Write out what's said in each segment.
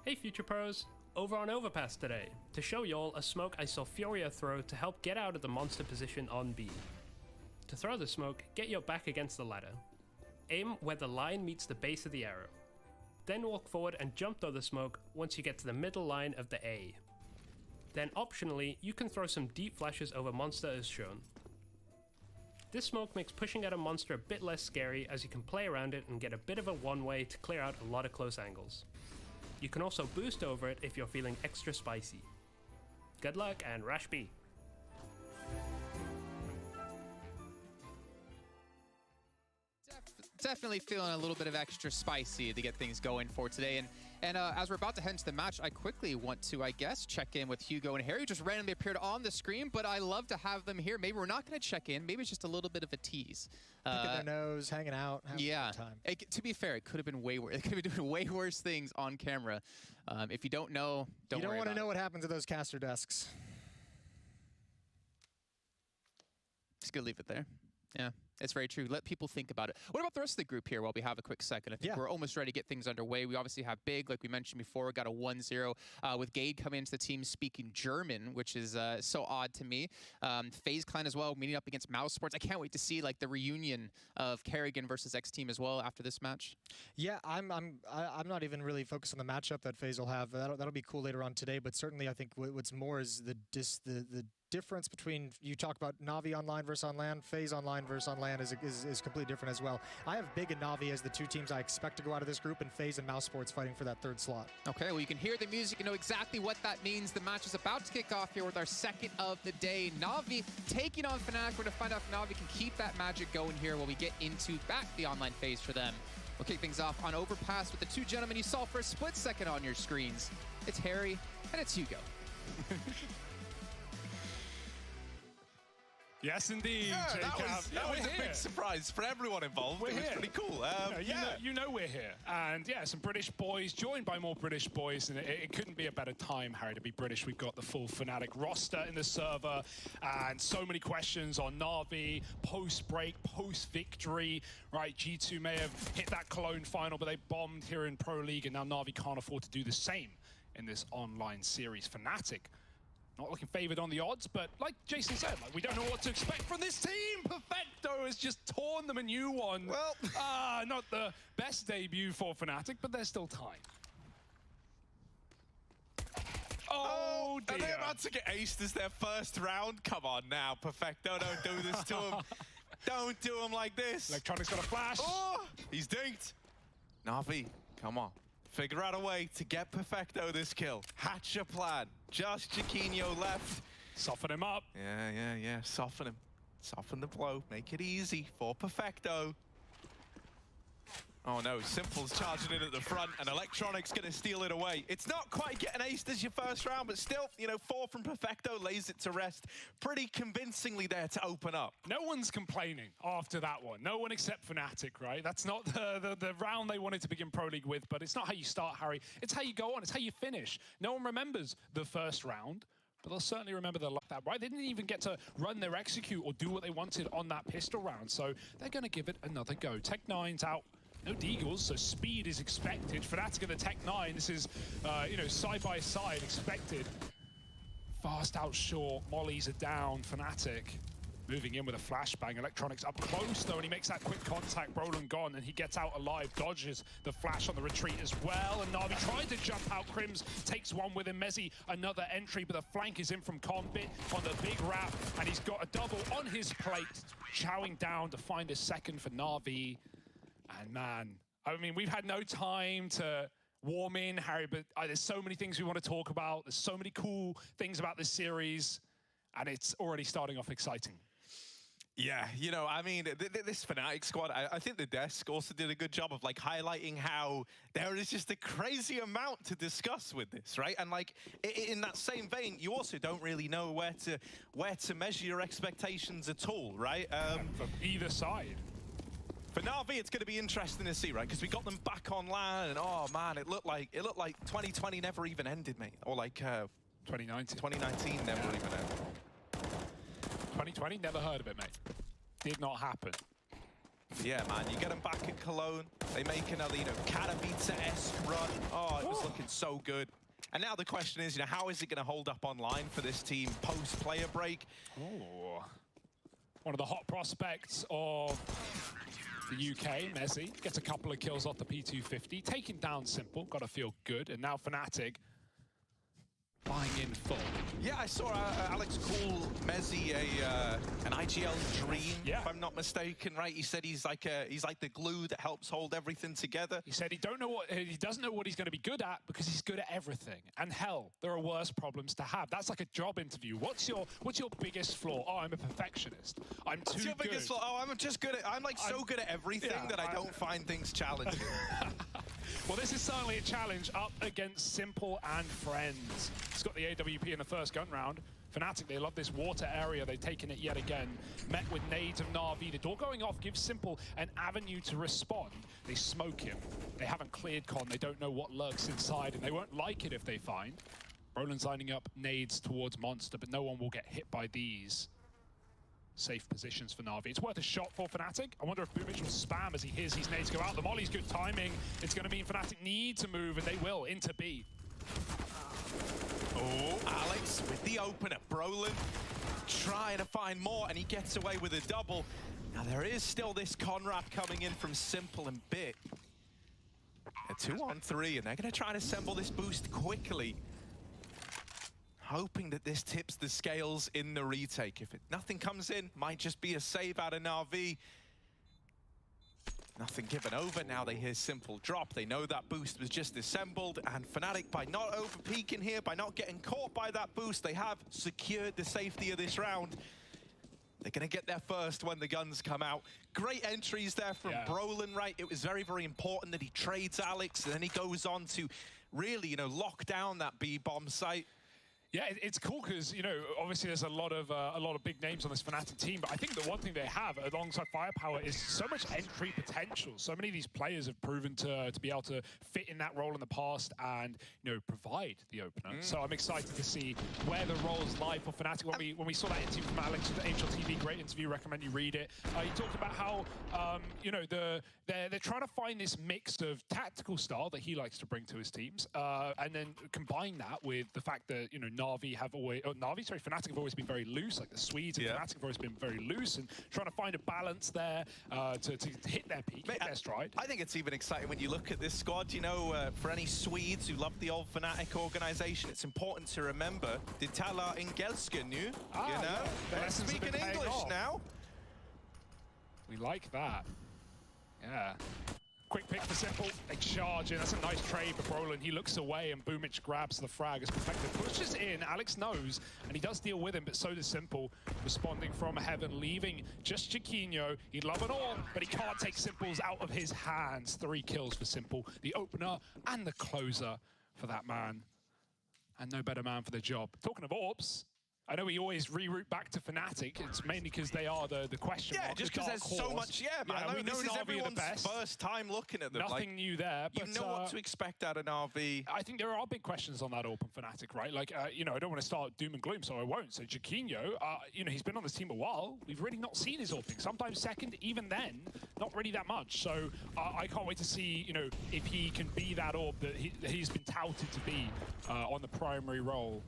Hey Future Pros, over on Overpass today, to show y'all a smoke I saw Furia throw to help get out of the monster position on B. To throw the smoke, get your back against the ladder. Aim where the line meets the base of the arrow. Then walk forward and jump throw the smoke once you get to the middle line of the A. Then optionally, you can throw some deep flashes over monster as shown. This smoke makes pushing at a monster a bit less scary as you can play around it and get a bit of a one-way to clear out a lot of close angles. You can also boost over it if you're feeling extra spicy. Good luck and Rash B! Definitely feeling a little bit of extra spicy to get things going for today. And as we're about to head into the match, I quickly want to, I guess, check in with Hugo and Harry, who just randomly appeared on the screen, but I love to have them here. Maybe we're not going to check in. Maybe it's just a little bit of a tease. Look at their nose, hanging out, having a good time. To be fair, it could have been way worse. They could have been doing way worse things on camera. If you don't know, don't worry. You don't want to know what happens at those caster desks. Just going to leave it there. Yeah, it's very true. Let people think about it. What about the rest of the group here while we have a quick second? I think we're almost ready to get things underway. We obviously have Big, like we mentioned before. We got a 1-0 with Gade coming into the team speaking German, which is so odd to me. FaZe Clan as well, meeting up against Mouse Sports. I can't wait to see like the reunion of Kerrigan versus X Team as well after this match. Yeah, I'm not even really focused on the matchup that FaZe will have. That'll be cool later on today. But certainly, I think what's more is the difference between, you talk about Na'Vi online versus on LAN, FaZe online versus on LAN is completely different as well. I have Big and Na'Vi as the two teams I expect to go out of this group, and FaZe and Mouse Sports fighting for that third slot. Okay, well you can hear the music and know exactly what that means. The match is about to kick off here with our second of the day. Na'Vi taking on Fnatic. We're going to find out if Na'Vi can keep that magic going here while we get into back the online phase for them. We'll kick things off on Overpass with the two gentlemen you saw for a split second on your screens. It's Harry and it's Hugo. Yes, indeed. Yeah, that was a big surprise for everyone involved. It was pretty cool. You know we're here. And yeah, some British boys joined by more British boys. And it couldn't be a better time, Harry, to be British. We've got the full Fnatic roster in the server. And so many questions on Na'Vi, post-break, post-victory. Right, G2 may have hit that Cologne final, but they bombed here in Pro League. And now Na'Vi can't afford to do the same in this online series. Fnatic not looking favored on the odds, but like Jason said, like, we don't know what to expect from this team. Perfecto has just torn them a new one. Well, not the best debut for Fnatic, but there's still time. Oh dear. Are they about to get aced as their first round? Come on now, Perfecto, don't do this to him. Don't do him like this. Electronic's got a flash. Oh, he's dinked. Na'Vi, come on. Figure out a way to get Perfecto this kill. Hatch a plan. Just Chiquinho left. Soften him up. Yeah. Soften him. Soften the blow. Make it easy for Perfecto. Oh no, Simple's charging in at the front and Electronic's gonna steal it away. It's not quite getting aced as your first round, but still, 4 from Perfecto lays it to rest pretty convincingly there to open up. No one's complaining after that one. No one except Fnatic, right? That's not the round they wanted to begin Pro League with, but it's not how you start, Harry. It's how you go on, it's how you finish. No one remembers the first round, but they'll certainly remember that, right? They didn't even get to run their execute or do what they wanted on that pistol round, so they're gonna give it another go. Tech9's out. No Deagles, so speed is expected. Fnatic and the Tech9, this is, side by side expected. Fast out short, mollies are down. Fnatic moving in with a flashbang. Electronics up close though, and he makes that quick contact. Roland gone, and he gets out alive, dodges the flash on the retreat as well. And Na'Vi tried to jump out. Crims takes one with him. Mezzi another entry, but the flank is in from Combit on the big wrap, and he's got a double on his plate, chowing down to find a second for Na'Vi. And man, I mean, we've had no time to warm in, Harry, but there's so many things we want to talk about. There's so many cool things about this series, and it's already starting off exciting. Yeah, I mean, this Fnatic squad, I think the desk also did a good job of like highlighting how there is just a crazy amount to discuss with this, right? And like in that same vein, you also don't really know where to measure your expectations at all, right? From either side. For Na'Vi, it's going to be interesting to see, right? Because we got them back on LAN, and oh man, it looked like 2020 never even ended, mate. Or like 2019. 2019 never even ended. 2020, never heard of it, mate. Did not happen. Yeah, man, you get them back at Cologne. They make another, Katowice-esque run. Oh, it was looking so good. And now the question is, how is it going to hold up online for this team post-player break? Oh, one of the hot prospects of the UK, Messi, gets a couple of kills off the P250, taking down Simple, gotta feel good, and now Fnatic buying in full. Yeah, I saw Alex call Messi an IGL dream, if I'm not mistaken, right? He said he's like the glue that helps hold everything together. He said he doesn't know what he's going to be good at because he's good at everything. And hell, there are worse problems to have. That's like a job interview. What's your biggest flaw? Oh, I'm a perfectionist. I'm too good. What's your biggest flaw? Oh, I'm like so good at everything that I don't find things challenging. Well, this is certainly a challenge up against Simple and friends. He's got the AWP in the first gun round. Fnatic, they love this water area. They've taken it yet again. Met with nades of Na'Vi. The door going off gives Simple an avenue to respond. They smoke him. They haven't cleared con. They don't know what lurks inside, and they won't like it if they find. Roland's lining up nades towards Monster, but no one will get hit by these. Safe positions for Na'Vi. It's worth a shot for Fnatic. I wonder if Boomich will spam as he hears his nades go out. The Molly's good timing. It's going to mean Fnatic need to move, and they will, into B. Oh, Alex with the opener. Brolin trying to find more, and he gets away with a double. Now, there is still this Conrad coming in from Simple and Bit. A 2-on-3, and they're going to try and assemble this boost quickly, hoping that this tips the scales in the retake. If nothing comes in, might just be a save out of Na'Vi. Nothing given over. Now they hear Simple drop. They know that boost was just assembled, and Fnatic, by not over-peaking here, by not getting caught by that boost, they have secured the safety of this round. They're going to get there first when the guns come out. Great entries there from Brolin, right? It was very, very important that he trades Alex, and then he goes on to really, lock down that B-bomb site. Yeah, it's cool because, obviously there's a lot of big names on this Fnatic team, but I think the one thing they have alongside firepower is so much entry potential. So many of these players have proven to be able to fit in that role in the past and, provide the opener. So I'm excited to see where the roles lie for Fnatic. When we saw that interview from Alex with the HLTV, great interview, recommend you read it. He talked about how, they're trying to find this mix of tactical style that he likes to bring to his teams, and then combine that with the fact that, Fnatic have always been very loose, like the Swedes and Fnatic have always been very loose, and trying to find a balance there to hit their peak, hit their stride. I think it's even exciting when you look at this squad, for any Swedes who love the old Fnatic organization, it's important to remember, de talar engelska nu, They're speaking English now. We like that. Yeah. Quick pick for Simple, they charge in, that's a nice trade for Brolin. He looks away and Boomich grabs the frag as Perfecto pushes in. Alex knows, and he does deal with him, but so does Simple, responding from heaven, leaving just Chiquinho. He'd love it all, but he can't take Simple's out of his hands. 3 kills for Simple, the opener and the closer for that man. And no better man for the job. Talking of orbs, I know we always reroute back to Fnatic. It's mainly because they are the question mark. Yeah, just because there's so much. Yeah, man. We know this is Na'Vi everyone's first time looking at them. Nothing new there. But, you know what to expect out of Na'Vi. I think there are big questions on that open Fnatic, right? Like, I don't want to start doom and gloom, so I won't. So Chiquinho, he's been on this team a while. We've really not seen his opening. Sometimes second, even then, not really that much. So I can't wait to see, if he can be that orb that he's been touted to be on the primary role.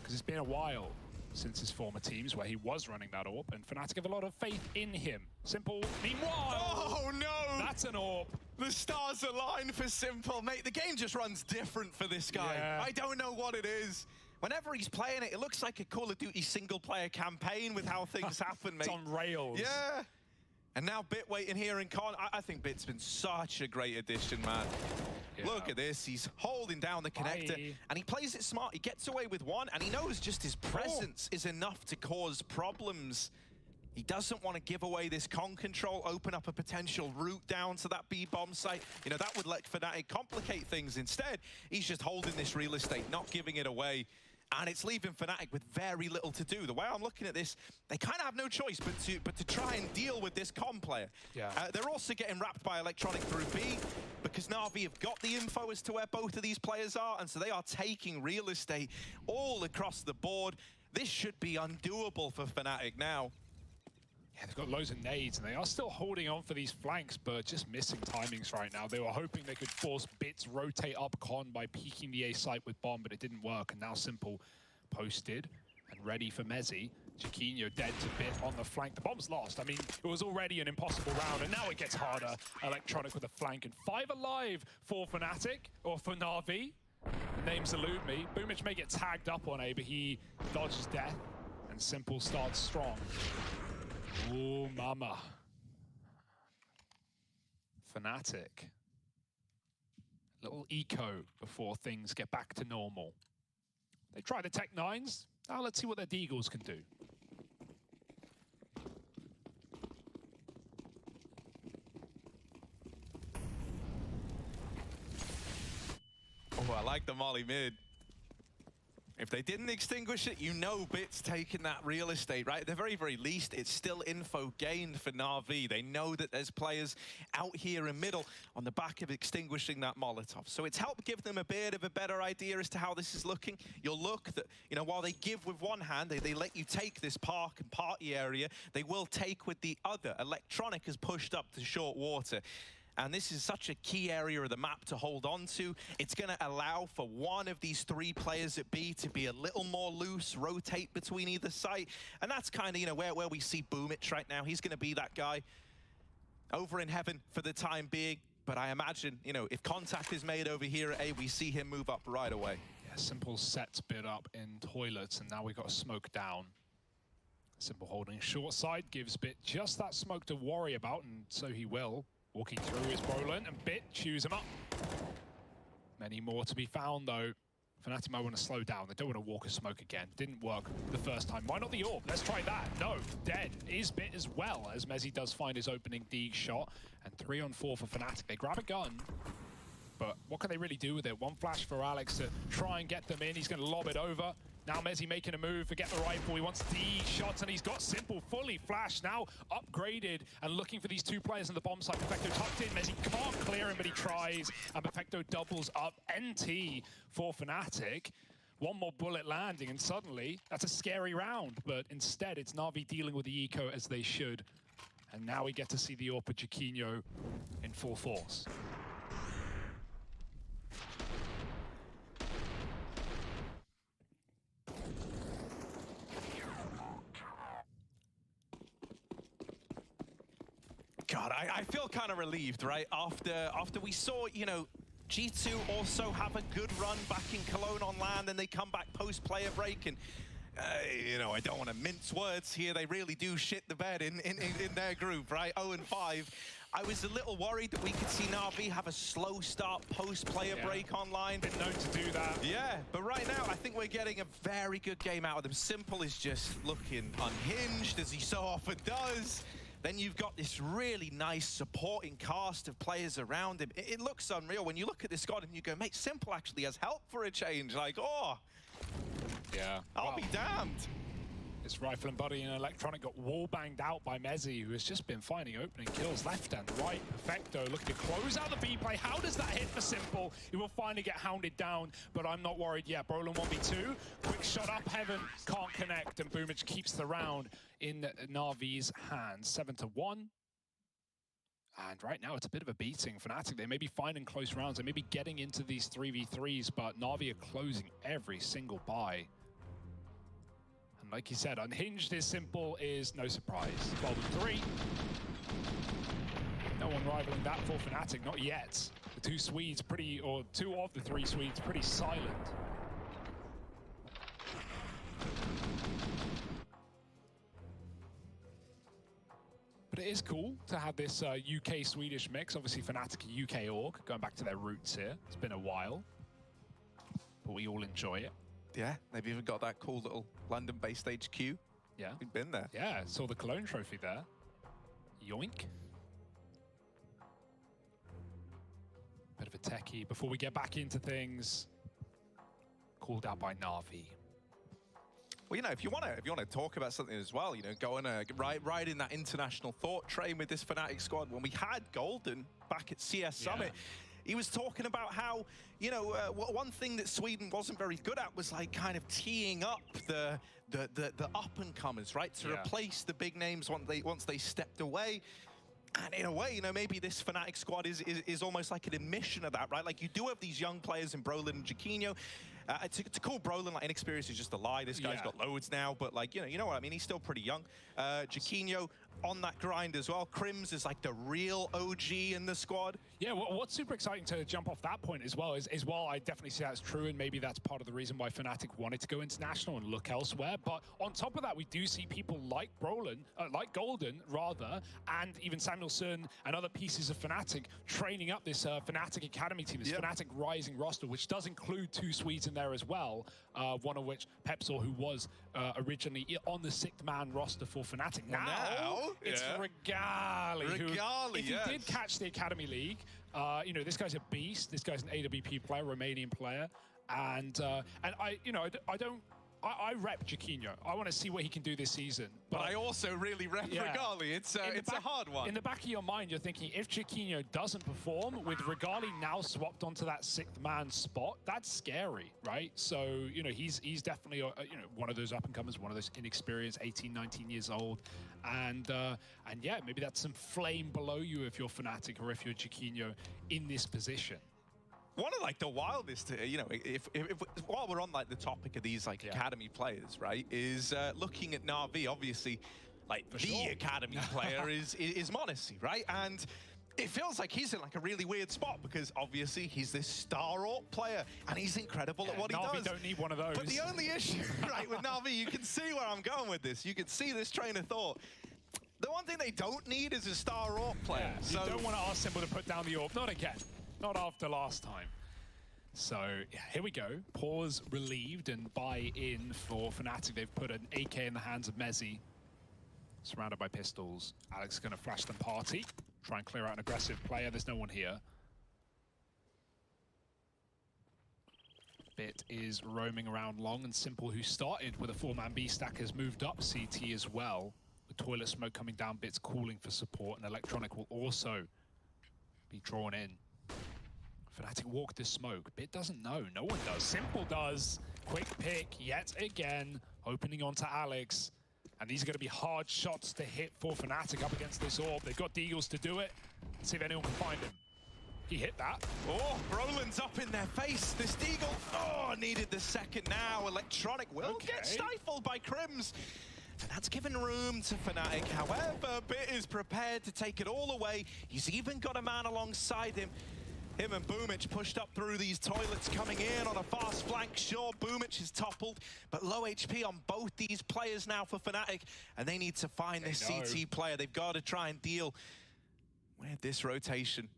Because it's been a while since his former teams where he was running that orb, and Fnatic have a lot of faith in him. Simple, meanwhile... Oh, no! That's an orb. The stars align for Simple. Mate, the game just runs different for this guy. Yeah. I don't know what it is. Whenever he's playing it, it looks like a Call of Duty single-player campaign with how things happen, mate. It's on rails. Yeah. And now Bit waiting here in con. I think Bit's been such a great addition, man. Yeah. Look at this, he's holding down the connector, and he plays it smart. He gets away with one, and he knows just his presence is enough to cause problems. He doesn't want to give away this con control, open up a potential route down to that B-bomb site. That would let Fnatic complicate things. Instead, he's just holding this real estate, not giving it away. And it's leaving Fnatic with very little to do. The way I'm looking at this, they kind of have no choice but to try and deal with this con player. Yeah. They're also getting wrapped by Electronic through B, because Na'Vi have got the info as to where both of these players are, and so they are taking real estate all across the board. This should be undoable for Fnatic now. Yeah, they've got loads of nades, and they are still holding on for these flanks, but just missing timings right now. They were hoping they could force Bits rotate up Con by peeking the A site with Bomb, but it didn't work, and now Simple posted and ready for Mezzi. Chiquinho dead to Bit on the flank. The Bomb's lost. I mean, it was already an impossible round, and now it gets harder. Electronic with a flank, and 5 alive for Fnatic, or for Na'Vi. The names elude me. Boomich may get tagged up on A, but he dodges death, and Simple starts strong. Oh, mama. Fnatic. Little eco before things get back to normal. They try the Tech 9s. Now let's see what their Deagles can do. Oh, I like the molly mid. If they didn't extinguish it, you know Bit's taking that real estate, right? At the very, very least, it's still info gained for Na'Vi. They know that there's players out here in middle on the back of extinguishing that Molotov. So it's helped give them a bit of a better idea as to how this is looking. You'll look that, you know, while they give with one hand, they let you take this park and party area, they will take with the other. Electronic has pushed up to short water. And this is such a key area of the map to hold on to. It's going to allow for one of these 3 players at B to be a little more loose, rotate between either site. And that's kind of, you know, where we see Boomich right now. He's going to be that guy over in heaven for the time being. But I imagine, you know, if contact is made over here at A, we see him move up right away. Yeah, Simple sets Bit up in toilets, and now we've got a smoke down. Simple holding short side, gives Bit just that smoke to worry about, and so he will. Walking through is Brolin, and Bit chews him up. Many more to be found, though. Fnatic might want to slow down. They don't want to walk a smoke again. Didn't work the first time. Why not the orb? Let's try that. No, dead is Bit as well, as Mezzi does find his opening D shot. And 3 on 4 for Fnatic. They grab a gun, but what can they really do with it? One flash for Alex to try and get them in. He's going to lob it over. Now Mezzi making a move, forget the rifle, he wants D shots, and he's got Simple fully flashed, now upgraded, and looking for these 2 players on the bomb site. Perfecto tucked in, Mezzi can't clear him, but he tries, and Perfecto doubles up. NT for Fnatic. One more bullet landing, and suddenly, that's a scary round, but instead it's Na'Vi dealing with the eco as they should. And now we get to see the AWP Chiquinho in full force. God, I feel kind of relieved, right? After we saw, you know, G2 also have a good run back in Cologne on land, and they come back post-player break, and you know, I don't want to mince words here. They really do shit the bed in their group, right? 0-5. I was a little worried that we could see Na'Vi have a slow start post-player break online. Been known to do that. Yeah, but right now, I think we're getting a very good game out of them. Simple is just looking unhinged, as he so often does. Then you've got this really nice supporting cast of players around him. It looks unreal. When you look at this squad and you go, mate, Simple actually has help for a change. Like, oh, yeah, I'll be damned. This Rifle and Buddy and Electronic got wall banged out by Mezzi, who has just been finding opening kills left and right. Perfecto looking to close out the B play. How does that hit for Simple? He will finally get hounded down, but I'm not worried yet. Brolin 1v2, quick shot up heaven, can't connect, and Boomich keeps the round in Na'Vi's hands. 7-1. And right now, it's a bit of a beating. Fnatic, they may be finding close rounds. They may be getting into these 3v3s, but Na'Vi are closing every single buy. And like you said, unhinged is Simple is no surprise. 12-3. No one rivaling that for Fnatic, not yet. The 2 Swedes pretty, or 2 of the 3 Swedes pretty silent. But it is cool to have this UK-Swedish mix. Obviously, Fnatic a UK org, going back to their roots here. It's been a while, but we all enjoy it. Yeah, they've even got that cool little London-based HQ. Yeah. We've been there. Yeah, saw the Cologne trophy there. Yoink. Bit of a techie. Before we get back into things, called out by Na'Vi. Well, you know, if you want to talk about something as well, you know, going ride in that international thought train with this Fnatic squad. When we had Golden back at CS Summit, he was talking about how, you know, one thing that Sweden wasn't very good at was like kind of teeing up the up-and-comers, right? To replace the big names once they stepped away. And in a way, you know, maybe this Fnatic squad is almost like an admission of that, right? Like, you do have these young players in Brolin and Jaquinho. To call Brolin like inexperienced is just a lie. This guy's got loads now, but like, you know what I mean? He's still pretty young. Jaquinho on that grind as well. Crims is like the real OG in the squad. Yeah, what's super exciting to jump off that point as well is while I definitely see that's true, and maybe that's part of the reason why Fnatic wanted to go international and look elsewhere. But on top of that, we do see people like Brolin, like Golden rather, and even Samuelson and other pieces of Fnatic training up this Fnatic Academy team, this Fnatic Rising roster, which does include 2 Swedes in there as well. One of which, Pepsor, who was originally on the 6th man roster for Fnatic. Now it's Regali. If he did catch the Academy League, you know, this guy's a beast. This guy's an AWP player, Romanian player, and I rep Jaquinho. I want to see what he can do this season. But I also really rep Regali. It's a hard one. In the back of your mind, you're thinking, if Jaquinho doesn't perform, with Regali now swapped onto that 6th man spot, that's scary, right? So, you know, he's definitely, you know, one of those up-and-comers, one of those inexperienced, 18, 19 years old. And yeah, maybe that's some flame below you if you're Fnatic or if you're Jaquinho in this position. One of like the wildest, you know, if while we're on like the topic of these like academy players, right, is looking at Na'Vi. Obviously, like academy player is m0NESY, right? And it feels like he's in like a really weird spot because obviously he's this star AWP player and he's incredible at what he does. Na'Vi don't need one of those. But the only issue, right, with Na'Vi, you can see where I'm going with this. You can see this train of thought. The one thing they don't need is a star AWP player. Yeah, so you don't want to ask Simple to put down the AWP. Not again. Not after last time. So, yeah, here we go. Pause relieved and buy-in for Fnatic. They've put an AK in the hands of Mezzy. Surrounded by pistols. Alex is going to flash them party. Try and clear out an aggressive player. There's no one here. Bit is roaming around long, and Simple, who started with a 4-man B stack, has moved up CT as well. The toilet smoke coming down, Bit's calling for support, and Electronic will also be drawn in. Fnatic walk this smoke. Bit doesn't know. No one does. Simple does. Quick pick yet again. Opening onto Alex. And these are going to be hard shots to hit for Fnatic up against this AWP. They've got Deagles to do it. Let's see if anyone can find him. He hit that. Oh, Brolin's up in their face. This Deagle, oh, needed the second now. Electronic will get stifled by Crims. And that's given room to Fnatic. However, Bit is prepared to take it all away. He's even got a man alongside him. Him and Boomich pushed up through these toilets, coming in on a fast flank. Sure, Boomich is toppled, but low HP on both these players now for Fnatic, and they need to find this CT player. They've got to try and deal with this rotation.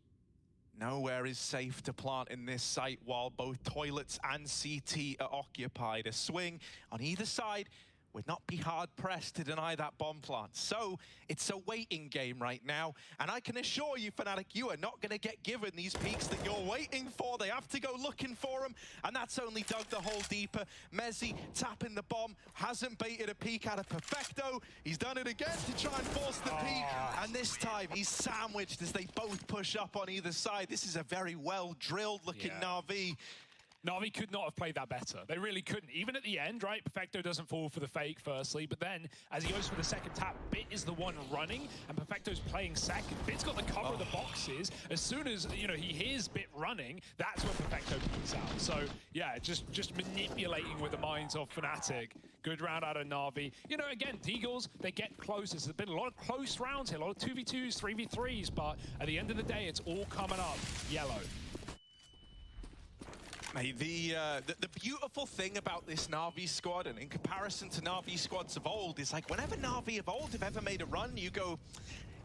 Nowhere is safe to plant in this site while both toilets and CT are occupied. A swing on either side would not be hard-pressed to deny that bomb plant. So it's a waiting game right now. And I can assure you, Fnatic, you are not going to get given these peaks that you're waiting for. They have to go looking for them. And that's only dug the hole deeper. Mezzy tapping the bomb. Hasn't baited a peek out of Perfecto. He's done it again to try and force the peek. And this time he's sandwiched as they both push up on either side. This is a very well-drilled looking Na'Vi. Na'Vi could not have played that better. They really couldn't. Even at the end, right? Perfecto doesn't fall for the fake, firstly, but then as he goes for the second tap, Bit is the one running, and Perfecto's playing second. Bit's got the cover of the boxes. As soon as, you know, he hears Bit running, that's when Perfecto peeks out. So, yeah, just manipulating with the minds of Fnatic. Good round out of Na'Vi. You know, again, Deagles, they get close. There's been a lot of close rounds here, a lot of 2v2s, 3v3s, but at the end of the day, it's all coming up yellow. Mate, the beautiful thing about this Na'Vi squad, and in comparison to Na'Vi squads of old, is like whenever Na'Vi of old have ever made a run, you go,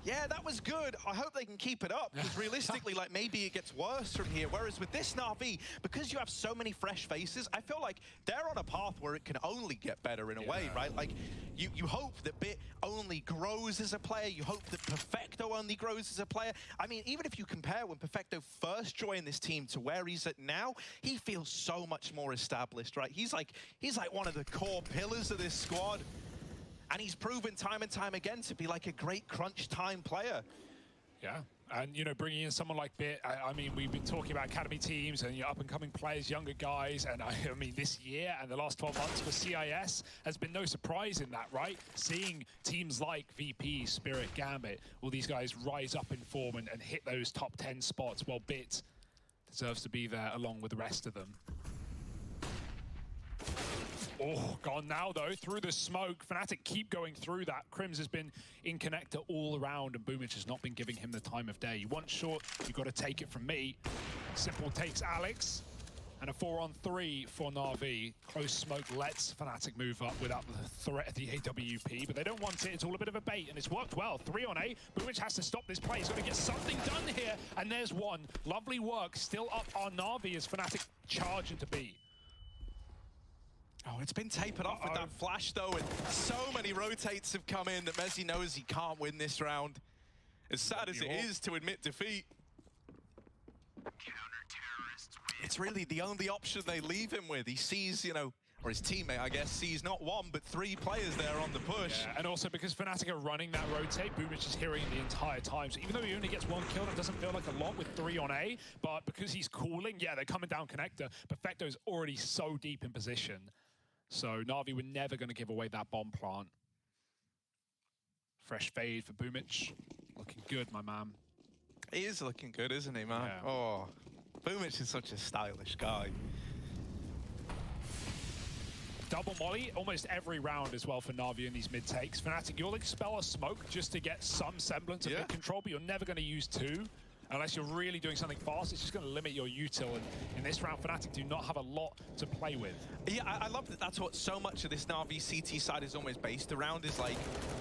yeah, that was good. I hope they can keep it up, because realistically, like, maybe it gets worse from here. Whereas with this Na'Vi, because you have so many fresh faces, I feel like they're on a path where it can only get better in a way, right? Like, you hope that Bit only grows as a player. You hope that Perfecto only grows as a player. I mean, even if you compare when Perfecto first joined this team to where he's at now, he feels so much more established, right? He's like one of the core pillars of this squad. And he's proven time and time again to be like a great crunch time player. Yeah, And, you know, bringing in someone like Bit, I mean, we've been talking about academy teams and up-and-coming players, younger guys, and I mean, this year and the last 12 months for CIS has been no surprise in that, right? Seeing teams like VP, Spirit, Gambit, all these guys rise up in form and hit those top 10 spots, while Bit deserves to be there along with the rest of them. Oh, gone now, though, through the smoke. Fnatic keep going through that. Crims has been in connector all around, and Boomich has not been giving him the time of day. You want short, you've got to take it from me. Simple takes Alex, and a 4-on-3 for Na'Vi. Close smoke lets Fnatic move up without the threat of the AWP, but they don't want it. It's all a bit of a bait, and it's worked well. 3 on A. Boomich has to stop this play. He's got to get something done here, and there's one. Lovely work. Still up on Na'Vi as Fnatic charge into B. Oh, it's been tapered off with that flash, though, and so many rotates have come in that Messi knows he can't win this round. As sad as it is to admit defeat, it's really the only option they leave him with. He sees, you know, or his teammate, I guess, sees not 1, but 3 players there on the push. Yeah, and also because Fnatic are running that rotate, Boomich is hearing the entire time. So even though he only gets 1 kill, that doesn't feel like a lot with 3 on A. But because he's cooling, yeah, they're coming down connector. Perfecto's already so deep in position. So Na'Vi were never going to give away that bomb plant. Fresh fade for Boomich. Looking good, my man. He is looking good, isn't he, man? Yeah. Oh, Boomich is such a stylish guy. Double molly almost every round as well for Na'Vi in these mid takes. Fnatic, you'll expel a smoke just to get some semblance of mid control, but you're never going to use 2. Unless you're really doing something fast, it's just going to limit your util. And in this round, Fnatic do not have a lot to play with. Yeah, I love that that's what so much of this Na'Vi CT side is almost based around, is like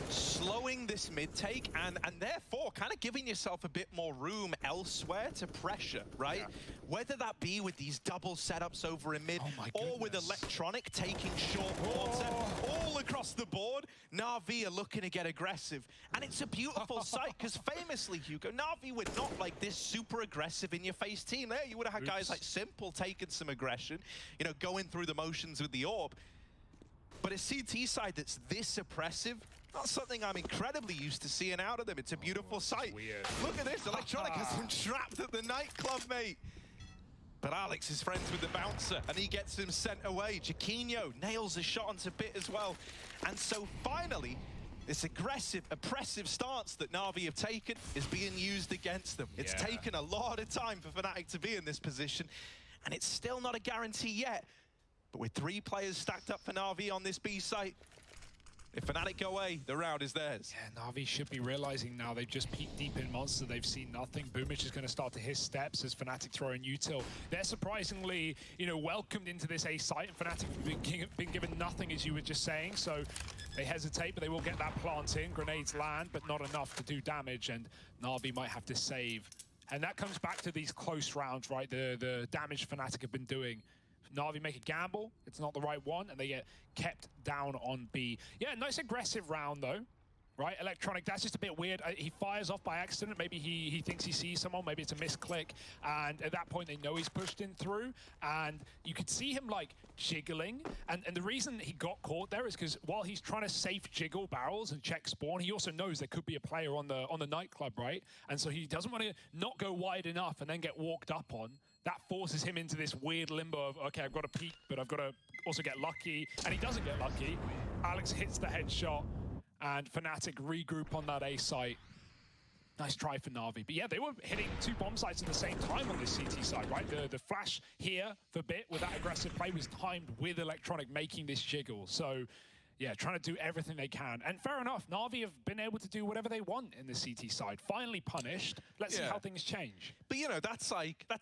slowing this mid take and therefore kind of giving yourself a bit more room elsewhere to pressure, right? Yeah. Whether that be with these double setups over in mid or with Electronic taking short water all across the board, Na'Vi are looking to get aggressive. And it's a beautiful sight because famously, Hugo, Na'Vi were not like this super aggressive in your face team there. You would have had guys like Simple taking some aggression, you know, going through the motions with the orb. But a CT side that's this oppressive, not something I'm incredibly used to seeing out of them. It's a beautiful sight. Look at this, Electronic has him trapped at the nightclub, mate. But Alex is friends with the bouncer, and he gets him sent away. Jaquinho nails a shot onto Bit as well. And so finally, this aggressive, oppressive stance that Na'Vi have taken is being used against them. It's taken a lot of time for Fnatic to be in this position, and it's still not a guarantee yet. But with 3 players stacked up for Na'Vi on this B site, if Fnatic go away, the round is theirs. Yeah, Na'Vi should be realizing now they've just peeked deep in Monster. They've seen nothing. Boomich is going to start to his steps as Fnatic throw in util. They're surprisingly, you know, welcomed into this A site, and Fnatic have been given nothing, as you were just saying. So they hesitate, but they will get that plant in. Grenades land, but not enough to do damage, and Na'Vi might have to save. And that comes back to these close rounds, right? The damage Fnatic have been doing. Na'Vi make a gamble, it's not the right one, and they get kept down on B. Yeah, nice aggressive round though, right? Electronic, that's just a bit weird. He fires off by accident. Maybe he thinks he sees someone, maybe it's a misclick, and at that point they know he's pushed in through, and you could see him like jiggling, and the reason he got caught there is because while he's trying to safe jiggle barrels and check spawn, he also knows there could be a player on the nightclub, right? And so he doesn't want to not go wide enough and then get walked up on. That forces him into this weird limbo of, okay, I've got to peek, but I've got to also get lucky. And he doesn't get lucky. Alex hits the headshot, and Fnatic regroup on that A site. Nice try for Na'Vi. But yeah, they were hitting 2 bomb sites at the same time on this CT side, right? The flash here for Bit with that aggressive play was timed with Electronic making this jiggle. So yeah, trying to do everything they can. And fair enough, Na'Vi have been able to do whatever they want in the CT side. Finally punished. Let's see how things change. But you know, that's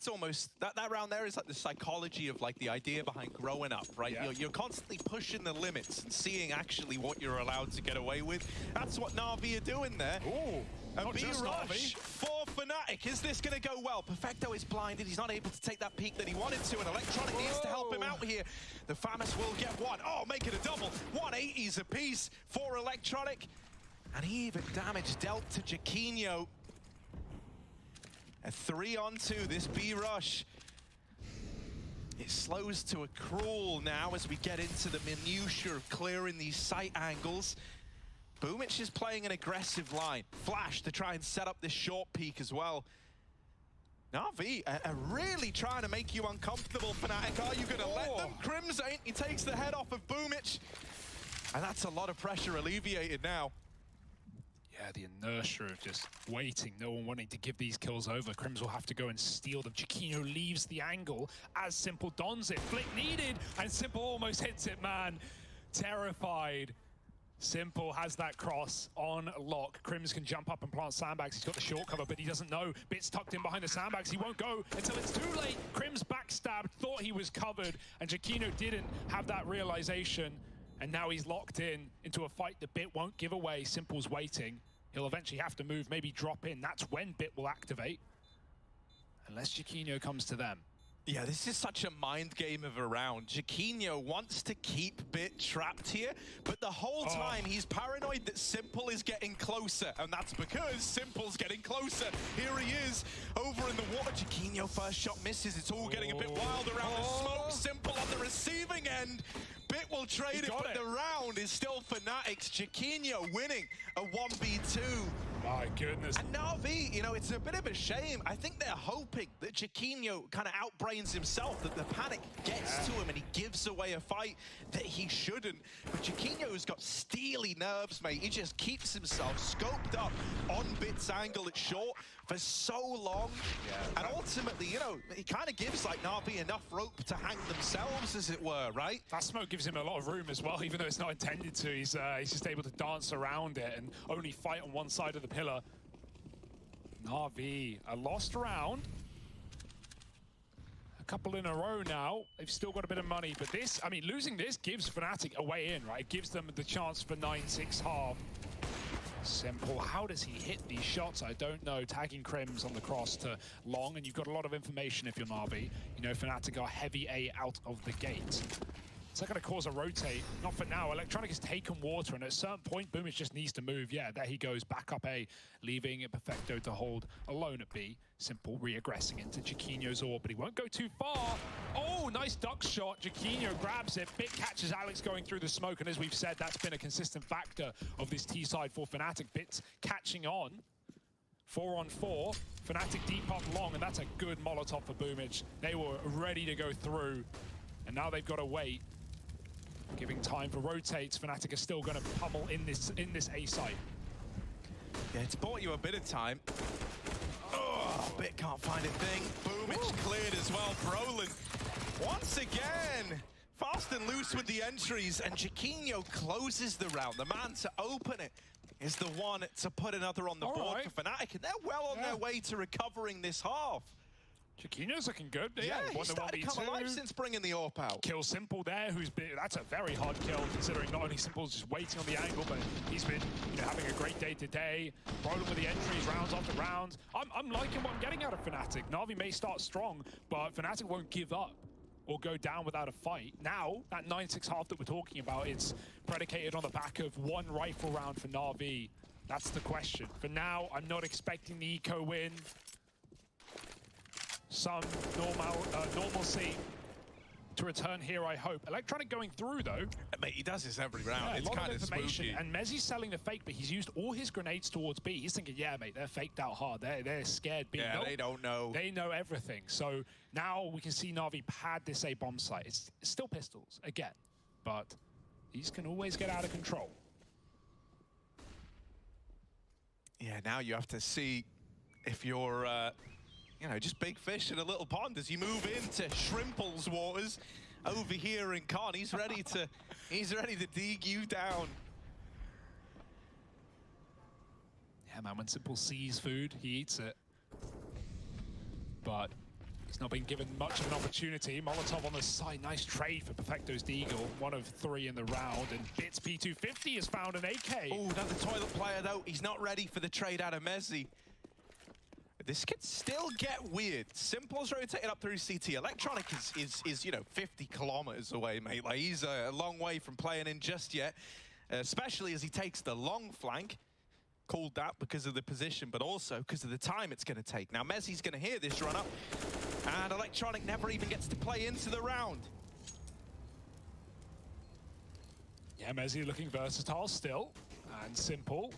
almost, that round there is like the psychology of like the idea behind growing up, right? Yeah. You're constantly pushing the limits and seeing actually what you're allowed to get away with. That's what Na'Vi are doing there. Ooh. A B-rush for Fnatic. Is this going to go well? Perfecto is blinded. He's not able to take that peek that he wanted to, and Electronic needs to help him out here. The Famas will get one. Oh, make it a double. 180s apiece for Electronic. And even damage dealt to Jaquinho. A 3-on-2, this B-rush. It slows to a crawl now as we get into the minutiae of clearing these sight angles. Boomich is playing an aggressive line. Flash to try and set up this short peek as well. Na'Vi are really trying to make you uncomfortable, Fnatic. Are you going to let them? Crims ain't. He takes the head off of Boomich. And that's a lot of pressure alleviated now. Yeah, the inertia of just waiting, no one wanting to give these kills over. Crims will have to go and steal them. Chiquinho leaves the angle as Simple dons it. Flick needed, and Simple almost hits it, man. Terrified. Simple has that cross on lock. Crims can jump up and plant sandbags. He's got the short cover, but he doesn't know. Bit's tucked in behind the sandbags. He won't go until it's too late. Crims backstabbed, thought he was covered, and Chiquinho didn't have that realization. And now he's locked in into a fight that Bit won't give away. Simple's waiting. He'll eventually have to move, maybe drop in. That's when Bit will activate. Unless Chiquinho comes to them. Yeah, this is such a mind game of a round. Chiquinho wants to keep Bit trapped here, but the whole time he's paranoid that Simple is getting closer, and that's because Simple's getting closer. Here he is, over in the water. Chiquinho first shot misses. It's all getting a bit wild around the smoke. Simple on the receiving end. Bit will trade it, but the round is still Fnatic's. Chiquinho winning a 1v2. My goodness. And Na'Vi, you know, it's a bit of a shame. I think they're hoping that Chiquinho kind of outbrains himself, that the panic gets to him and he gives away a fight that he shouldn't. But Chiquinho's got steely nerves, mate. He just keeps himself scoped up on Bit's angle at short for so long. And ultimately, you know, he kind of gives like Na'Vi enough rope to hang themselves, as it were, right? That smoke gives him a lot of room as well, even though it's not intended to. He's just able to dance around it and only fight on one side of the pillar. Na'Vi, a lost round. A couple in a row now. They've still got a bit of money, but this, I mean, losing this gives Fnatic a way in, right? It gives them the chance for 9-6 half. Simple. How does he hit these shots? I don't know. Tagging Crims on the cross to long, and you've got a lot of information if you're Na'Vi. You know, Fnatic are heavy A out of the gate. Is that going to cause a rotate? Not for now. Electronic has taken water, and at a certain point, Boomich just needs to move. Yeah, there he goes, back up A, leaving Perfecto to hold alone at B. Simple re-aggressing into Chiquinho's orb, but he won't go too far. Oh, nice duck shot. Chiquinho grabs it. Bit catches Alex going through the smoke, and as we've said, that's been a consistent factor of this T-side for Fnatic. Bit's catching on. 4-on-4. Fnatic deep up long, and that's a good Molotov for Boomich. They were ready to go through, and now they've got to wait. Giving time for rotates. Fnatic are still going to pummel in this A site. Yeah, it's bought you a bit of time. Oh, Bit can't find a thing. Boomich cleared as well. Brolin, once again, fast and loose with the entries, and Chiquinho closes the round. The man to open it is the one to put another on the board for Fnatic, and they're well on their way to recovering this half. Chiquinho's looking good. Yeah, he's started to come alive since bringing the AWP out. Kill Simple there, who's been, that's a very hard kill, considering not only Simple's just waiting on the angle, but he's been, you know, having a great day today. Rolling with the entries, rounds after rounds. I'm liking what I'm getting out of Fnatic. Na'Vi may start strong, but Fnatic won't give up or go down without a fight. Now, that 9-6 half that we're talking about, it's predicated on the back of one rifle round for Na'Vi. That's the question. For now, I'm not expecting the eco win. Some normalcy to return here, I hope. Electronic going through, though. Mate, he does this every round. Yeah, it's kind of spooky. And Mezzi's selling the fake, but he's used all his grenades towards B. He's thinking, yeah, mate, they're faked out hard. They're scared B. Yeah, they don't know. They know everything. So now we can see Na'Vi pad this A bomb site. It's still pistols, again. But these can always get out of control. Yeah, now you have to see if you're... you know, just big fish in a little pond as you move into Shrimple's waters over here in Con. He's ready to dig you down. Yeah, man, when Simple sees food, he eats it. But he's not been given much of an opportunity. Molotov on the side, nice trade for Perfecto's Deagle. 1 of 3 in the round, and Bits P250 has found an AK. Oh, another toilet player though. He's not ready for the trade out of Mezzi. This could still get weird. Simple's rotated up through CT. Electronic is you know, 50 kilometers away, mate. Like, he's a long way from playing in just yet, especially as he takes the long flank. Called that because of the position, but also because of the time it's going to take. Now, Mezzi's going to hear this run up, and Electronic never even gets to play into the round. Yeah, Mezzi looking versatile still. And Simple,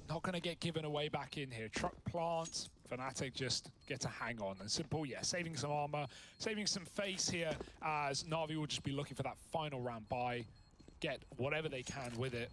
not going to get given away back in here. Truck plant, Fnatic just get to hang on. And Simple, yeah, saving some armor, saving some face here, as Na'Vi will just be looking for that final round buy, get whatever they can with it.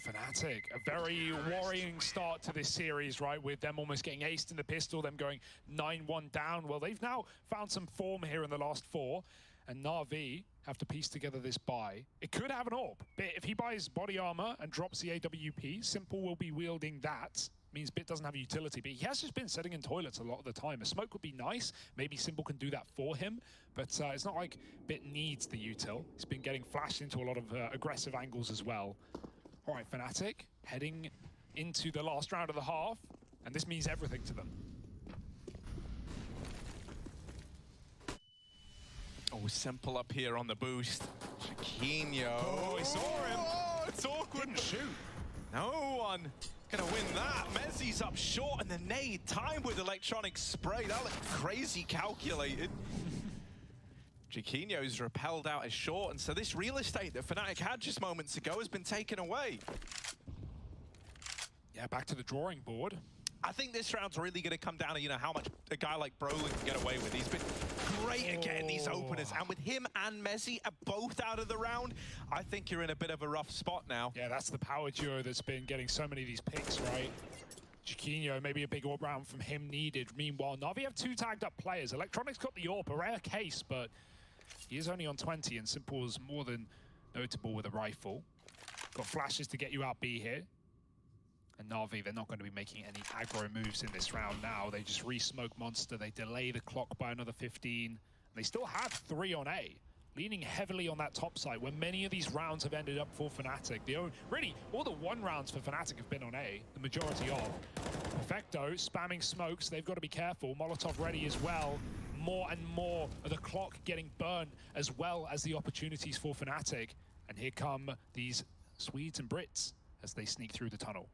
Fnatic, a very worrying start to this series, right? With them almost getting aced in the pistol, them going 9-1 down. Well, they've now found some form here in the last 4, and Na'Vi have to piece together this buy. It could have an AWP, but if he buys body armor and drops the AWP, Simple will be wielding that. Means Bit doesn't have a utility, but he has just been sitting in toilets a lot of the time. A smoke would be nice. Maybe Simple can do that for him, but it's not like Bit needs the util. He's been getting flashed into a lot of aggressive angles as well. All right, Fnatic heading into the last round of the half, and this means everything to them. Oh, Simple up here on the boost. Chiquinho. Oh, he saw him. Oh, it's awkward. Couldn't shoot. No one gonna win that. Mezzi's up short, and the nade timed with electronic spray. That looked crazy calculated. Chiquinho's repelled out as short, and so this real estate that Fnatic had just moments ago has been taken away. Yeah, back to the drawing board. I think this round's really going to come down to, how much a guy like Brolin can get away with. He's been great at getting these openers, and with him and Mezzi both out of the round, I think you're in a bit of a rough spot now. Yeah, that's the power duo that's been getting so many of these picks, right? Chiquinho, maybe a big AWP round from him needed. Meanwhile, Na'Vi have 2 tagged up players. Electronics got the AWP, a rare case, but he is only on 20, and Simple is more than notable with a rifle. Got flashes to get you out B here. And Na'Vi, they're not going to be making any aggro moves in this round now. They just re-smoke Monster. They delay the clock by another 15. They still have 3 on A, leaning heavily on that top side, where many of these rounds have ended up for Fnatic. Really, all the 1 rounds for Fnatic have been on A, the majority of. Perfecto, spamming smokes. They've got to be careful. Molotov ready as well. More and more of the clock getting burned, as well as the opportunities for Fnatic. And here come these Swedes and Brits as they sneak through the tunnel.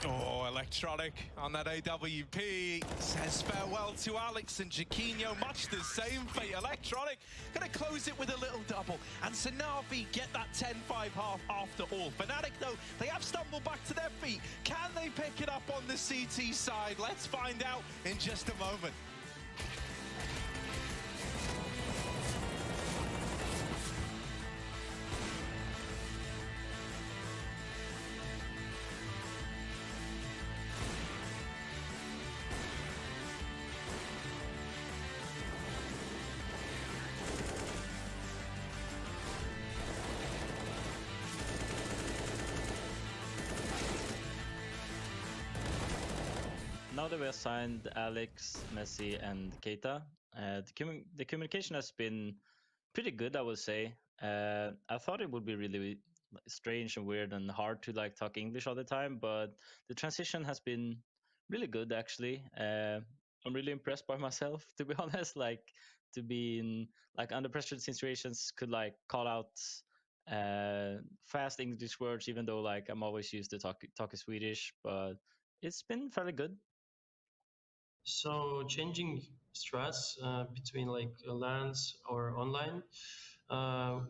Oh, Electronic on that AWP says farewell to Alex, and Chiquinho, much the same fate. Electronic gonna close it with a little double, and so Na'Vi get that 10-5 half after all. Fnatic, though, they have stumbled back to their feet. Can they pick it up on the CT side? Let's find out in just a moment. Now that we assigned Alex, Messi, and Keita, the communication has been pretty good, I would say. I thought it would be really strange and weird and hard to talk English all the time, but the transition has been really good, actually. I'm really impressed by myself, to be honest. To be in under pressure situations, could call out fast English words, even though I'm always used to talking Swedish, but it's been fairly good. So changing strats between LANs or online,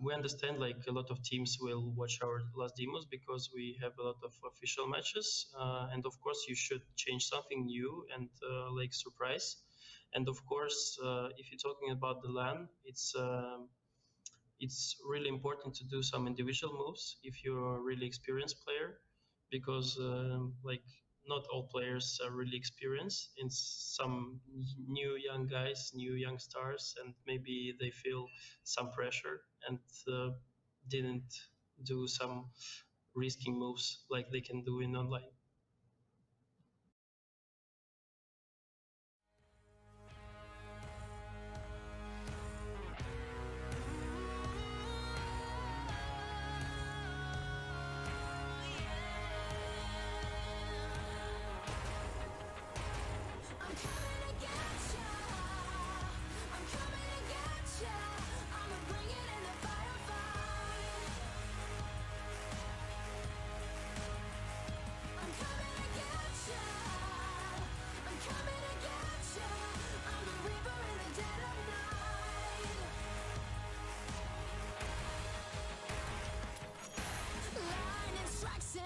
we understand a lot of teams will watch our last demos because we have a lot of official matches, and of course you should change something new and surprise. And of course, if you're talking about the LAN, it's really important to do some individual moves if you're a really experienced player, because not all players are really experienced. In some new young guys, new young stars, and maybe they feel some pressure and didn't do some risking moves like they can do in online.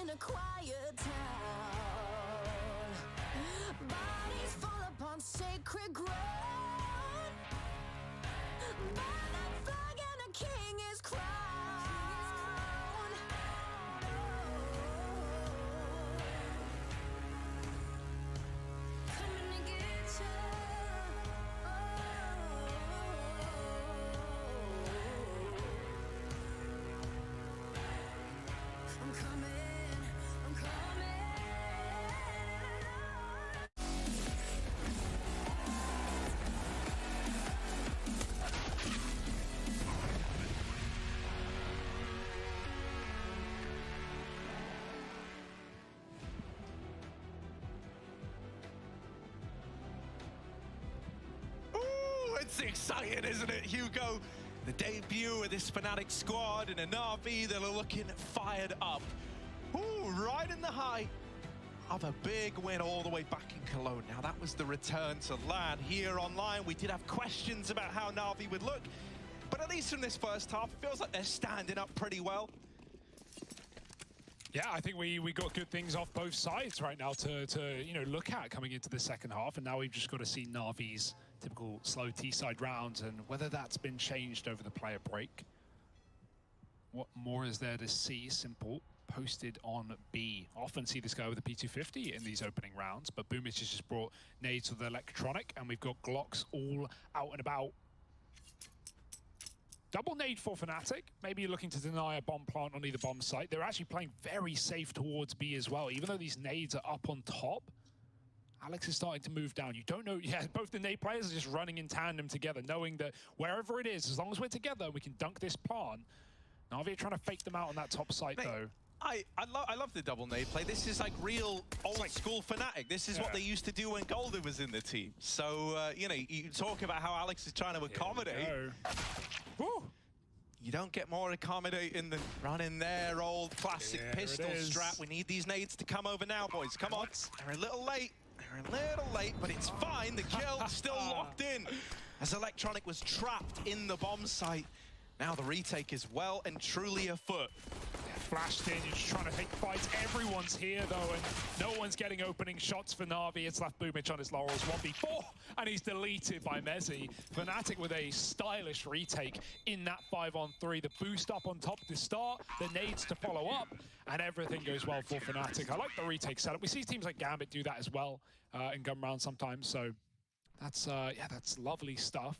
in a quiet town. Bodies fall upon sacred ground. Burn that flag and a king is crowned. Coming to get you. I'm coming, I'm coming. Ooh, it's exciting, isn't it, Hugo? The debut of this Fnatic squad and a Na'Vi that are looking fired up. Ooh, right in the height of a big win all the way back in Cologne. Now, that was the return to LAN here online. We did have questions about how Na'Vi would look, but at least from this first half, it feels like they're standing up pretty well. Yeah, I think we got good things off both sides right now to look at coming into the second half, and now we've just got to see Na'Vi's typical slow T-side rounds and whether that's been changed over the player break. What more is there to see? Simple posted on B. Often see this guy with a P250 in these opening rounds, but Boomich has just brought nades with electronic, and we've got Glocks all out and about. Double nade for Fnatic. Maybe you're looking to deny a bomb plant on either bomb site. They're actually playing very safe towards B as well, even though these nades are up on top. Alex is starting to move down. You don't know, yeah, both the nade players are just running in tandem together, knowing that wherever it is, as long as we're together, we can dunk this plant. Na'Vi are trying to fake them out on that top site, though. I love the double nade play. This is like real old school Fnatic. This is what they used to do when Golden was in the team. So, you know, you talk about how Alex is trying to accommodate. You don't get more accommodating than running their old classic pistol strat. We need these nades to come over now, boys. Come on. They're a little late. They're a little late, but it's fine. The kill still locked in as Electronic was trapped in the bomb site. Now the retake is well and truly afoot. Flashed in, you're just trying to take fights. Everyone's here, though, and no one's getting opening shots for Na'Vi. It's left Boomich on his laurels, 1v4, and he's deleted by Mezzi. Fnatic with a stylish retake in that 5-on-3. The boost up on top to start, the nades to follow up, and everything goes well for Fnatic. I like the retake setup. We see teams like Gambit do that as well in gun rounds sometimes, so that's, yeah, that's lovely stuff.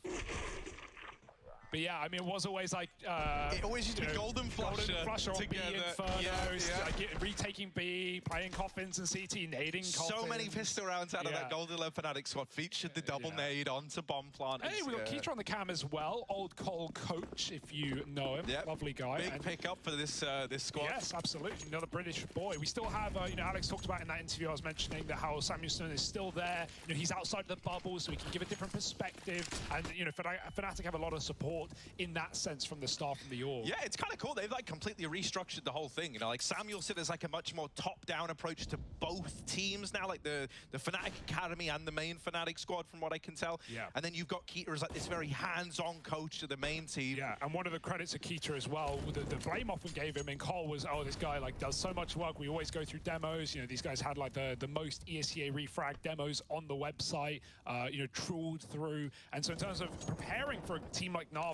But yeah, I mean, it was always like... it always used to be Golden Flusher on B, Infernos, yeah. Retaking B, playing Coffins and CT, nading Coffins. So many pistol rounds out of that Golden 11 Fnatic squad featured the double nade onto bomb plant. Hey, we got Keitra on the cam as well. Old Cole coach, if you know him. Lovely guy. Big pickup for this this squad. Yes, absolutely. Another British boy. We still have, you know, Alex talked about in that interview I was mentioning that how Samuelson is still there. You know, he's outside the bubble, so he can give a different perspective. And, you know, Fnatic have a lot of support in that sense from the start, from the org. Yeah, it's kind of cool. They've like completely restructured the whole thing. You know, like Samuelson is like a much more top-down approach to both teams now, like the Fnatic Academy and the main Fnatic squad, from what I can tell. Yeah. And then you've got Keitra as like this very hands-on coach to the main team. Yeah, and one of the credits of Keitra as well, the blame often gave him in Cole was, oh, this guy like does so much work. We always go through demos. You know, these guys had like the most ESCA refrag demos on the website. You know, trawled through. And so in terms of preparing for a team like Na'Vi,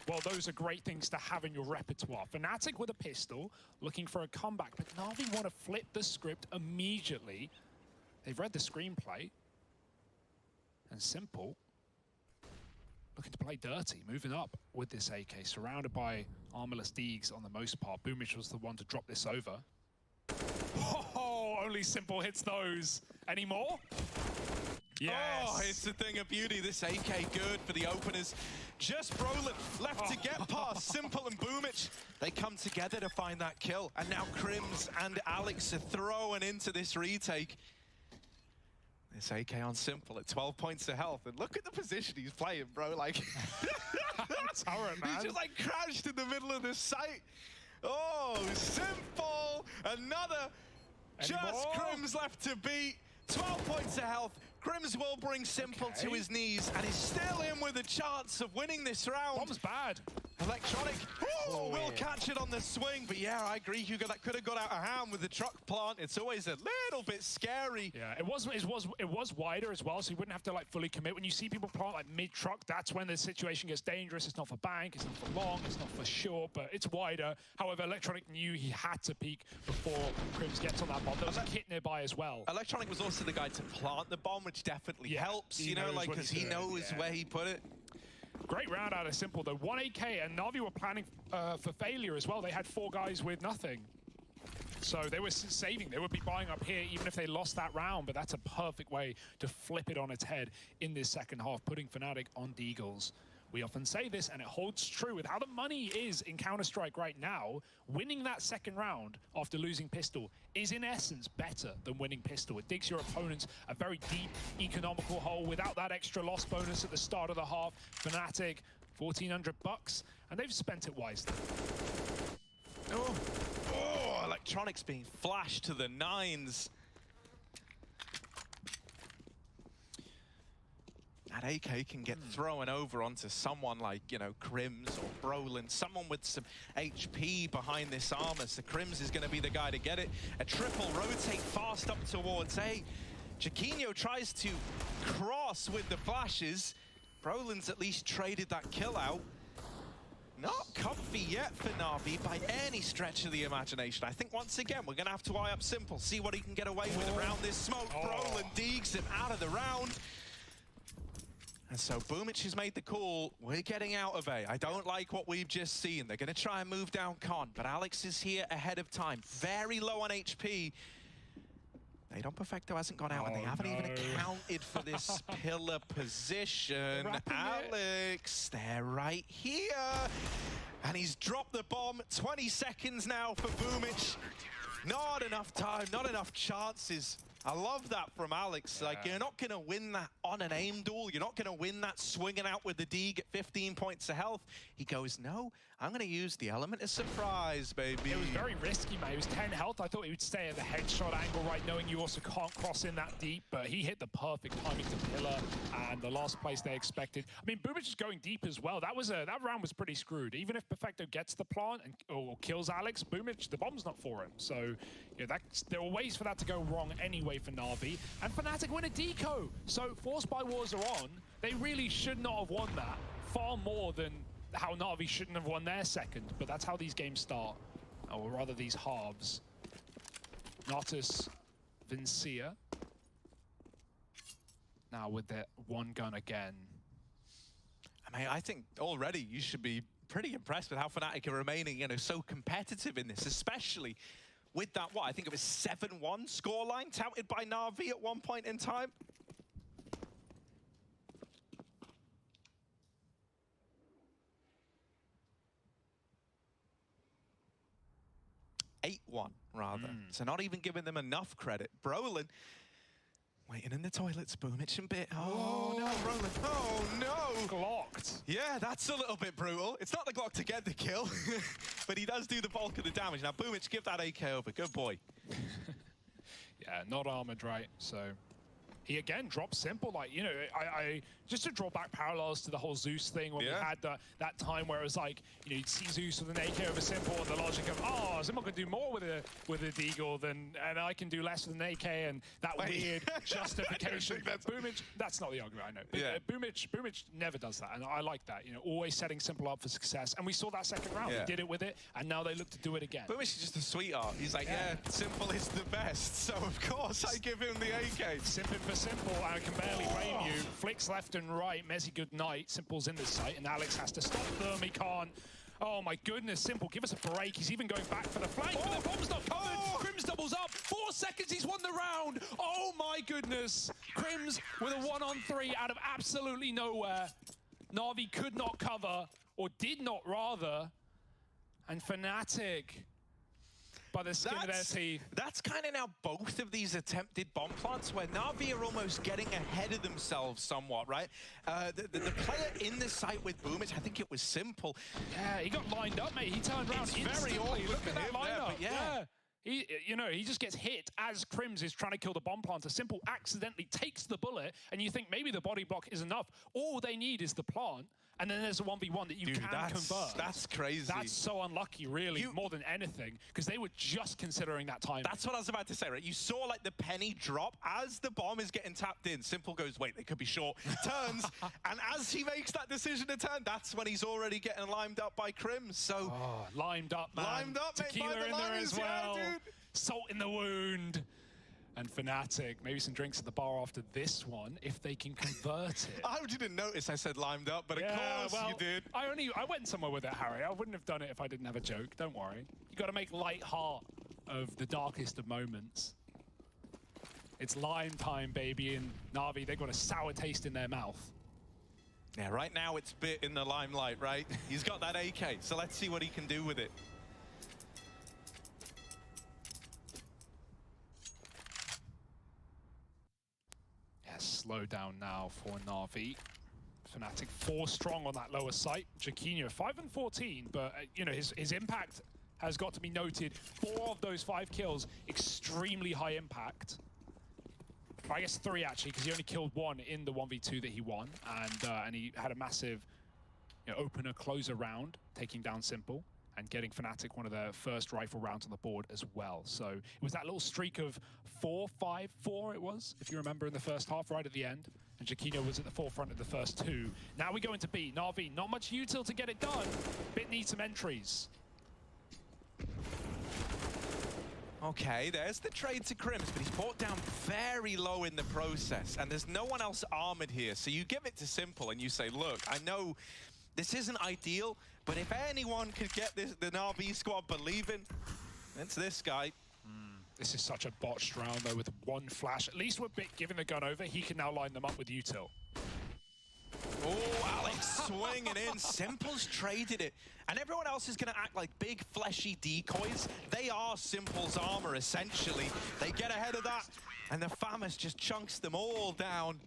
well, those are great things to have in your repertoire. Fnatic with a pistol, looking for a comeback, but Na'Vi want to flip the script immediately. They've read the screenplay. And Simple, looking to play dirty, moving up with this AK, surrounded by armorless Deegs on the most part. Boomich was the one to drop this over. Oh, only Simple hits those. Any more? Yes. Oh, it's a thing of beauty. This AK good for the openers. Just Brolin left to get past Simple and Boomich. They come together to find that kill. And now Crims and Alex are throwing into this retake. This AK on Simple at 12 points of health. And look at the position he's playing, bro. Like, he's just like crouched in the middle of the site. Oh, Simple. Another. Just Crims left to beat. 12 points of health. Crims will bring Simple to his knees and is still in with a chance of winning this round. Bomb's bad. Electronic, will catch it on the swing, but yeah, I agree, Hugo, that could have got out of hand with the truck plant. It's always a little bit scary. Yeah, it was wider as well, so you wouldn't have to like fully commit. When you see people plant like mid-truck, that's when the situation gets dangerous. It's not for bank, it's not for long, it's not for short, but it's wider. However, Electronic knew he had to peek before Crims gets on that bomb. There was a kit nearby as well. Electronic was also the guy to plant the bomb, which definitely helps, you know, like, because he knows where he put it. Great round out of Simple, though. 1 AK, and Na'Vi were planning for failure as well. They had 4 guys with nothing. So they were saving. They would be buying up here even if they lost that round, but that's a perfect way to flip it on its head in this second half, putting Fnatic on Deagles. We often say this, and it holds true with how the money is in Counter-Strike right now. Winning that second round after losing Pistol is in essence better than winning Pistol. It digs your opponents a very deep economical hole without that extra loss bonus at the start of the half. Fnatic, $1,400, and they've spent it wisely. Oh, Electronics being flashed to the 9s. That AK can get thrown over onto someone like, you know, Crims or Brolin, someone with some HP behind this armor. So Crims is going to be the guy to get it. A triple rotate fast up towards A. Chiquinho tries to cross with the flashes. Brolin's at least traded that kill out. Not comfy yet for Na'Vi by any stretch of the imagination. I think once again, we're going to have to eye up Simple, see what he can get away with around this smoke. Brolin deegs him out of the round. And so Boomich has made the call. We're getting out of A. I don't like what we've just seen. They're going to try and move down Con, but Alex is here ahead of time. Very low on HP. Nadon Perfecto hasn't gone out, and they haven't even accounted for this pillar position. Alex, they're right here. And he's dropped the bomb. 20 seconds now for Boomich. Not enough time, not enough chances. I love that from Alex. Like, you're not going to win that on an aim duel. You're not going to win that swinging out with the Deeg at 15 points of health. He goes, no, I'm going to use the element of surprise, baby. It was very risky, mate. It was 10 health. I thought he would stay at the headshot angle, right, knowing you also can't cross in that deep, but he hit the perfect timing to pillar and the last place they expected. I mean, Boomich is going deep as well. That round was pretty screwed. Even if Perfecto gets the plant or kills Alex, Boomich, the bomb's not for him. So, you know, there were ways for that to go wrong anyway for Na'Vi. And Fnatic win a deco. So, Force by Wars are on. They really should not have won that. Far more than how Na'Vi shouldn't have won their second. But that's how these games start. Or rather, these halves. Natus Vincere. Now with their one gun again. I mean, I think already you should be pretty impressed with how Fnatic are remaining, you know, so competitive in this, especially with that, what, I think it was 7-1 scoreline touted by Na'Vi at one point in time. Rather. So not even giving them enough credit. Brolin waiting in the toilets, Boomich and Bit. Oh no, Brolin. Oh no! Glocked. Yeah, that's a little bit brutal. It's not the Glock to get the kill, but he does do the bulk of the damage. Now Boomich, give that AK over. Good boy. Yeah, not armored, right? So he again drops Simple. Like, you know, I just to draw back parallels to the whole Zeus thing when we had that time where it was like, you know, you'd see Zeus with an AK over Simple, and the logic of, oh, Simple can do more with a Deagle and I can do less with an AK, and that weird justification. Boomich, that's not the argument, I know. But, Boomich never does that, and I like that. You know, always setting Simple up for success. And we saw that second round. He did it with it, and now they look to do it again. Boomich is just a sweetheart. He's like, yeah, Simple is the best, so of course I give him the AK. Simping for Simple, I can barely blame you. Flicks left and right, Mezzy good night. Simple's in the site, and Alex has to stop them. He can't. Oh my goodness, Simple, give us a break. He's even going back for the flank, but the bomb's not covered. Crims doubles up. 4 seconds, he's won the round. Oh my goodness. Crims with a 1-on-3 out of absolutely nowhere. Na'Vi could not cover, or did not rather. And Fnatic, by the skin of their teeth. That's kind of now both of these attempted bomb plants where Na'Vi are almost getting ahead of themselves somewhat, right? The player in the site with Boomich, I think it was Simple. Yeah, he got lined up, mate. He turned around instantly. Very awkward. Look at that lineup. Yeah. He, you know, he just gets hit as Crims is trying to kill the bomb planter. Simple accidentally takes the bullet, and you think maybe the body block is enough. All they need is the plant, and then there's a 1v1 that you can convert. That's crazy. That's so unlucky, really, more than anything, because they were just considering that time. That's what I was about to say, right? You saw like the penny drop as the bomb is getting tapped in. Simple goes, wait, they could be short. Turns, and as he makes that decision to turn, that's when he's already getting limed up by Crims. So limed up, man. Limed up, Tequila mate, in there as well. Yeah, dude. Salt in the wound. And Fnatic, maybe some drinks at the bar after this one, if they can convert it. I didn't notice I said limed up, but of course you did. I went somewhere with it, Harry. I wouldn't have done it if I didn't have a joke. Don't worry. You got to make light heart of the darkest of moments. It's lime time, baby, and Na'Vi, they've got a sour taste in their mouth. Yeah, right now it's Bit in the limelight, right? He's got that AK, so let's see what he can do with it. Slow down now for Na'Vi. Fnatic 4 strong on that lower site. Jaquinho 5 and 14, but you know his impact has got to be noted. 4 of those 5 kills, extremely high impact. I guess 3 actually, because he only killed 1 in the 1v2 that he won, and he had a massive opener closer round, taking down Simple and getting Fnatic one of their first rifle rounds on the board as well. So it was that little streak of 4-5-4 it was, if you remember, in the first half, right at the end. And Jaquinho was at the forefront of the first 2. Now we go into B. Na'Vi, not much util to get it done. Bit needs some entries. Okay, there's the trade to Crims, but he's brought down very low in the process, and there's no one else armored here. So you give it to Simple and you say, look, I know this isn't ideal, but if anyone could get the Na'Vi squad believing, it's this guy. This is such a botched round, though, with 1 flash. At least with Bit giving the gun over, he can now line them up with util. Oh, Alex swinging in. Simple's traded it. And everyone else is going to act like big, fleshy decoys. They are Simple's armor, essentially. They get ahead of that, and the FAMAS just chunks them all down.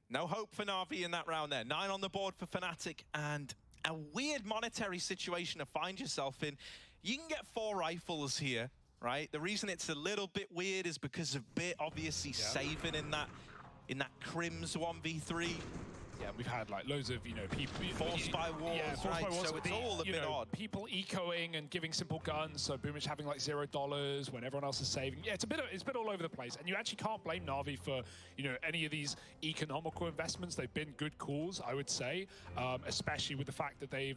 No hope for Na'Vi in that round there. 9 on the board for Fnatic, and a weird monetary situation to find yourself in. You can get 4 rifles here, right? The reason it's a little bit weird is because of Bit obviously saving in that Crims 1v3. Yeah, we've had like loads of, people forced by wars, right? So it's all a bit odd. People ecoing and giving Simple guns, so Boomich having like $0 when everyone else is saving. Yeah, it's a bit all over the place, and you actually can't blame Na'Vi for any of these economical investments. They've been good calls, I would say, especially with the fact that they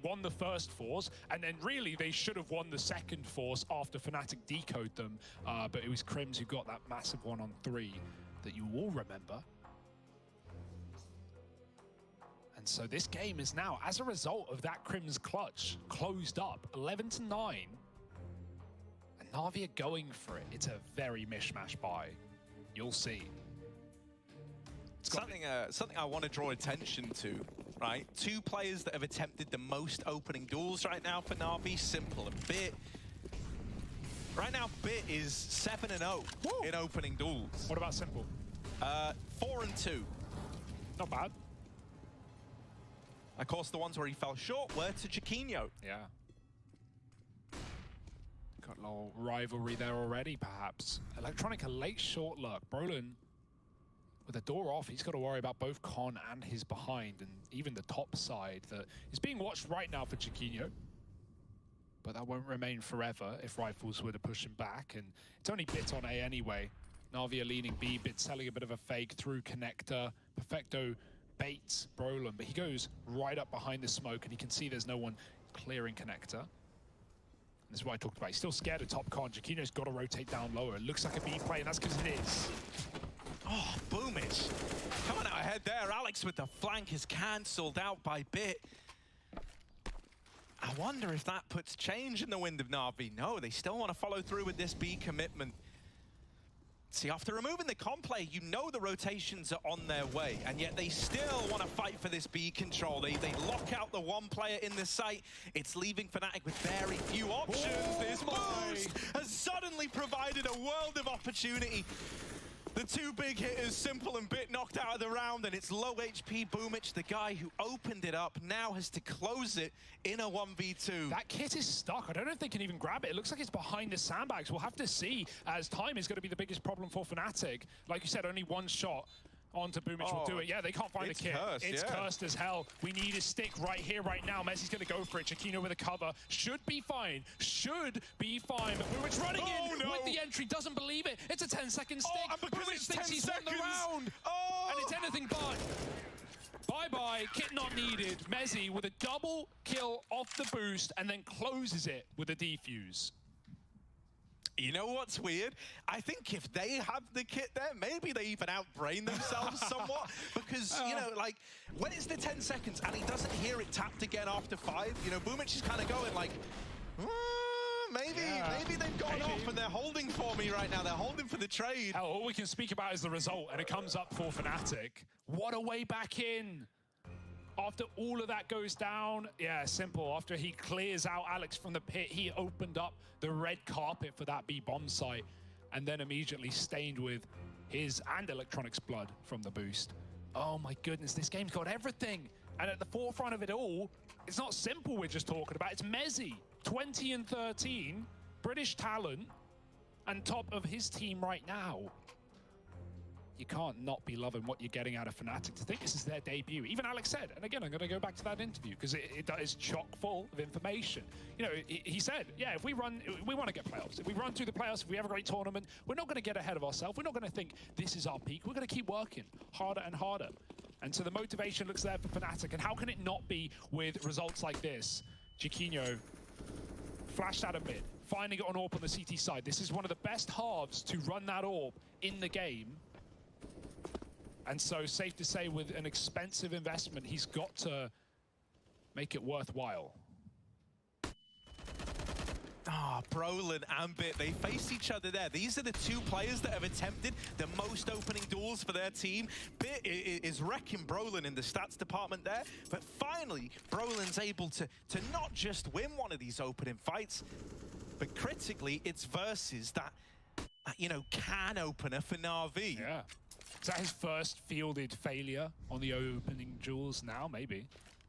won the first force, and then really they should have won the second force after Fnatic decode them, but it was Crims who got that massive 1-on-3 that you all remember. And so this game is now, as a result of that Crims clutch, closed up 11-9. And Na'Vi are going for it. It's a very mishmash buy. You'll see. Something I want to draw attention to, right? 2 players that have attempted the most opening duels right now for Na'Vi, Simple and Bit. Right now, Bit is 7-0 in opening duels. What about Simple? 4-2. Not bad. Of course, the ones where he fell short were to Jaquinho. Yeah. Got a little rivalry there already, perhaps. Electronic, a late short look. Brolin, with the door off, he's got to worry about both Con and his behind, and even the top side that is being watched right now for Jaquinho. But that won't remain forever if rifles were to push him back, and it's only Bit on A anyway. Na'Vi are leaning B, Bit selling a bit of a fake through connector. Perfecto baits Brolin, but he goes right up behind the smoke, and he can see there's no one clearing connector. And this is what I talked about. He's still scared of top con. Jaquinho's got to rotate down lower. It looks like a B play, and that's because it is. Oh, Boomich coming out ahead there. Alex with the flank is cancelled out by Bit. I wonder if that puts change in the wind of Na'Vi. No, they still want to follow through with this B commitment. See, after removing the complay, you know the rotations are on their way, and yet they still want to fight for this B control. They lock out the 1 player in the site. It's leaving Fnatic with very few options. This boost has suddenly provided a world of opportunity. The 2 big hitters, Simple and Bit, knocked out of the round, and it's low HP Boomich, the guy who opened it up, now has to close it in a 1v2. That kit is stuck. I don't know if they can even grab it. It looks like it's behind the sandbags. We'll have to see, as time is going to be the biggest problem for Fnatic. Like you said, only 1 shot. Onto Boomich will do it. Yeah, they can't find the kit. Cursed, It's cursed as hell. We need a stick right here, right now. Messi's going to go for it. Chiquino with a cover. Should be fine. Should be fine. But Boomich running in with the entry. Doesn't believe it. It's a 10-second stick. And because Boomich it's thinks 10 he's seconds. won the round. And it's anything but. Bye-bye. Kit not needed. Messi with a double kill off the boost and then closes it with a defuse. You know what's weird? I think if they have the kit there, maybe they even outbrain themselves somewhat. Because, you know, like, when it's the 10 seconds and he doesn't hear it tapped again after 5, you know, Boomich is kind of going like, maybe they've gone off and they're holding for me right now. They're holding for the trade. Hell, all we can speak about is the result, and it comes up for Fnatic. What a way back in. After all of that goes down, yeah, simple. After he clears out Alex from the pit, he opened up the red carpet for that B bomb site and then immediately stained with his and Electronics' blood from the boost. Oh my goodness, this game's got everything. And at the forefront of it all, it's not simple we're just talking about. It's Messi, 20 and 13, British talent, and top of his team right now. You can't not be loving what you're getting out of Fnatic. To think this is their debut. Even Alex said, and again, I'm going to go back to that interview because it is chock full of information. You know, he said, yeah, if we want to get playoffs. If we run through the playoffs, if we have a great tournament, we're not going to get ahead of ourselves. We're not going to think this is our peak. We're going to keep working harder and harder. And so the motivation looks there for Fnatic. And how can it not be with results like this? Chiquino flashed out a mid, finding it on AWP on the CT side. This is one of the best halves to run that AWP in the game. And so, safe to say, with an expensive investment, he's got to make it worthwhile. Brolin and Bit, they face each other there. These are the two players that have attempted the most opening duels for their team. Bit is wrecking Brolin in the stats department there, but finally, Brolin's able to not just win one of these opening fights, but critically, it's versus that, you know, can opener for Na'Vi. Yeah. Is that his first fielded failure on the opening duels now? Maybe. You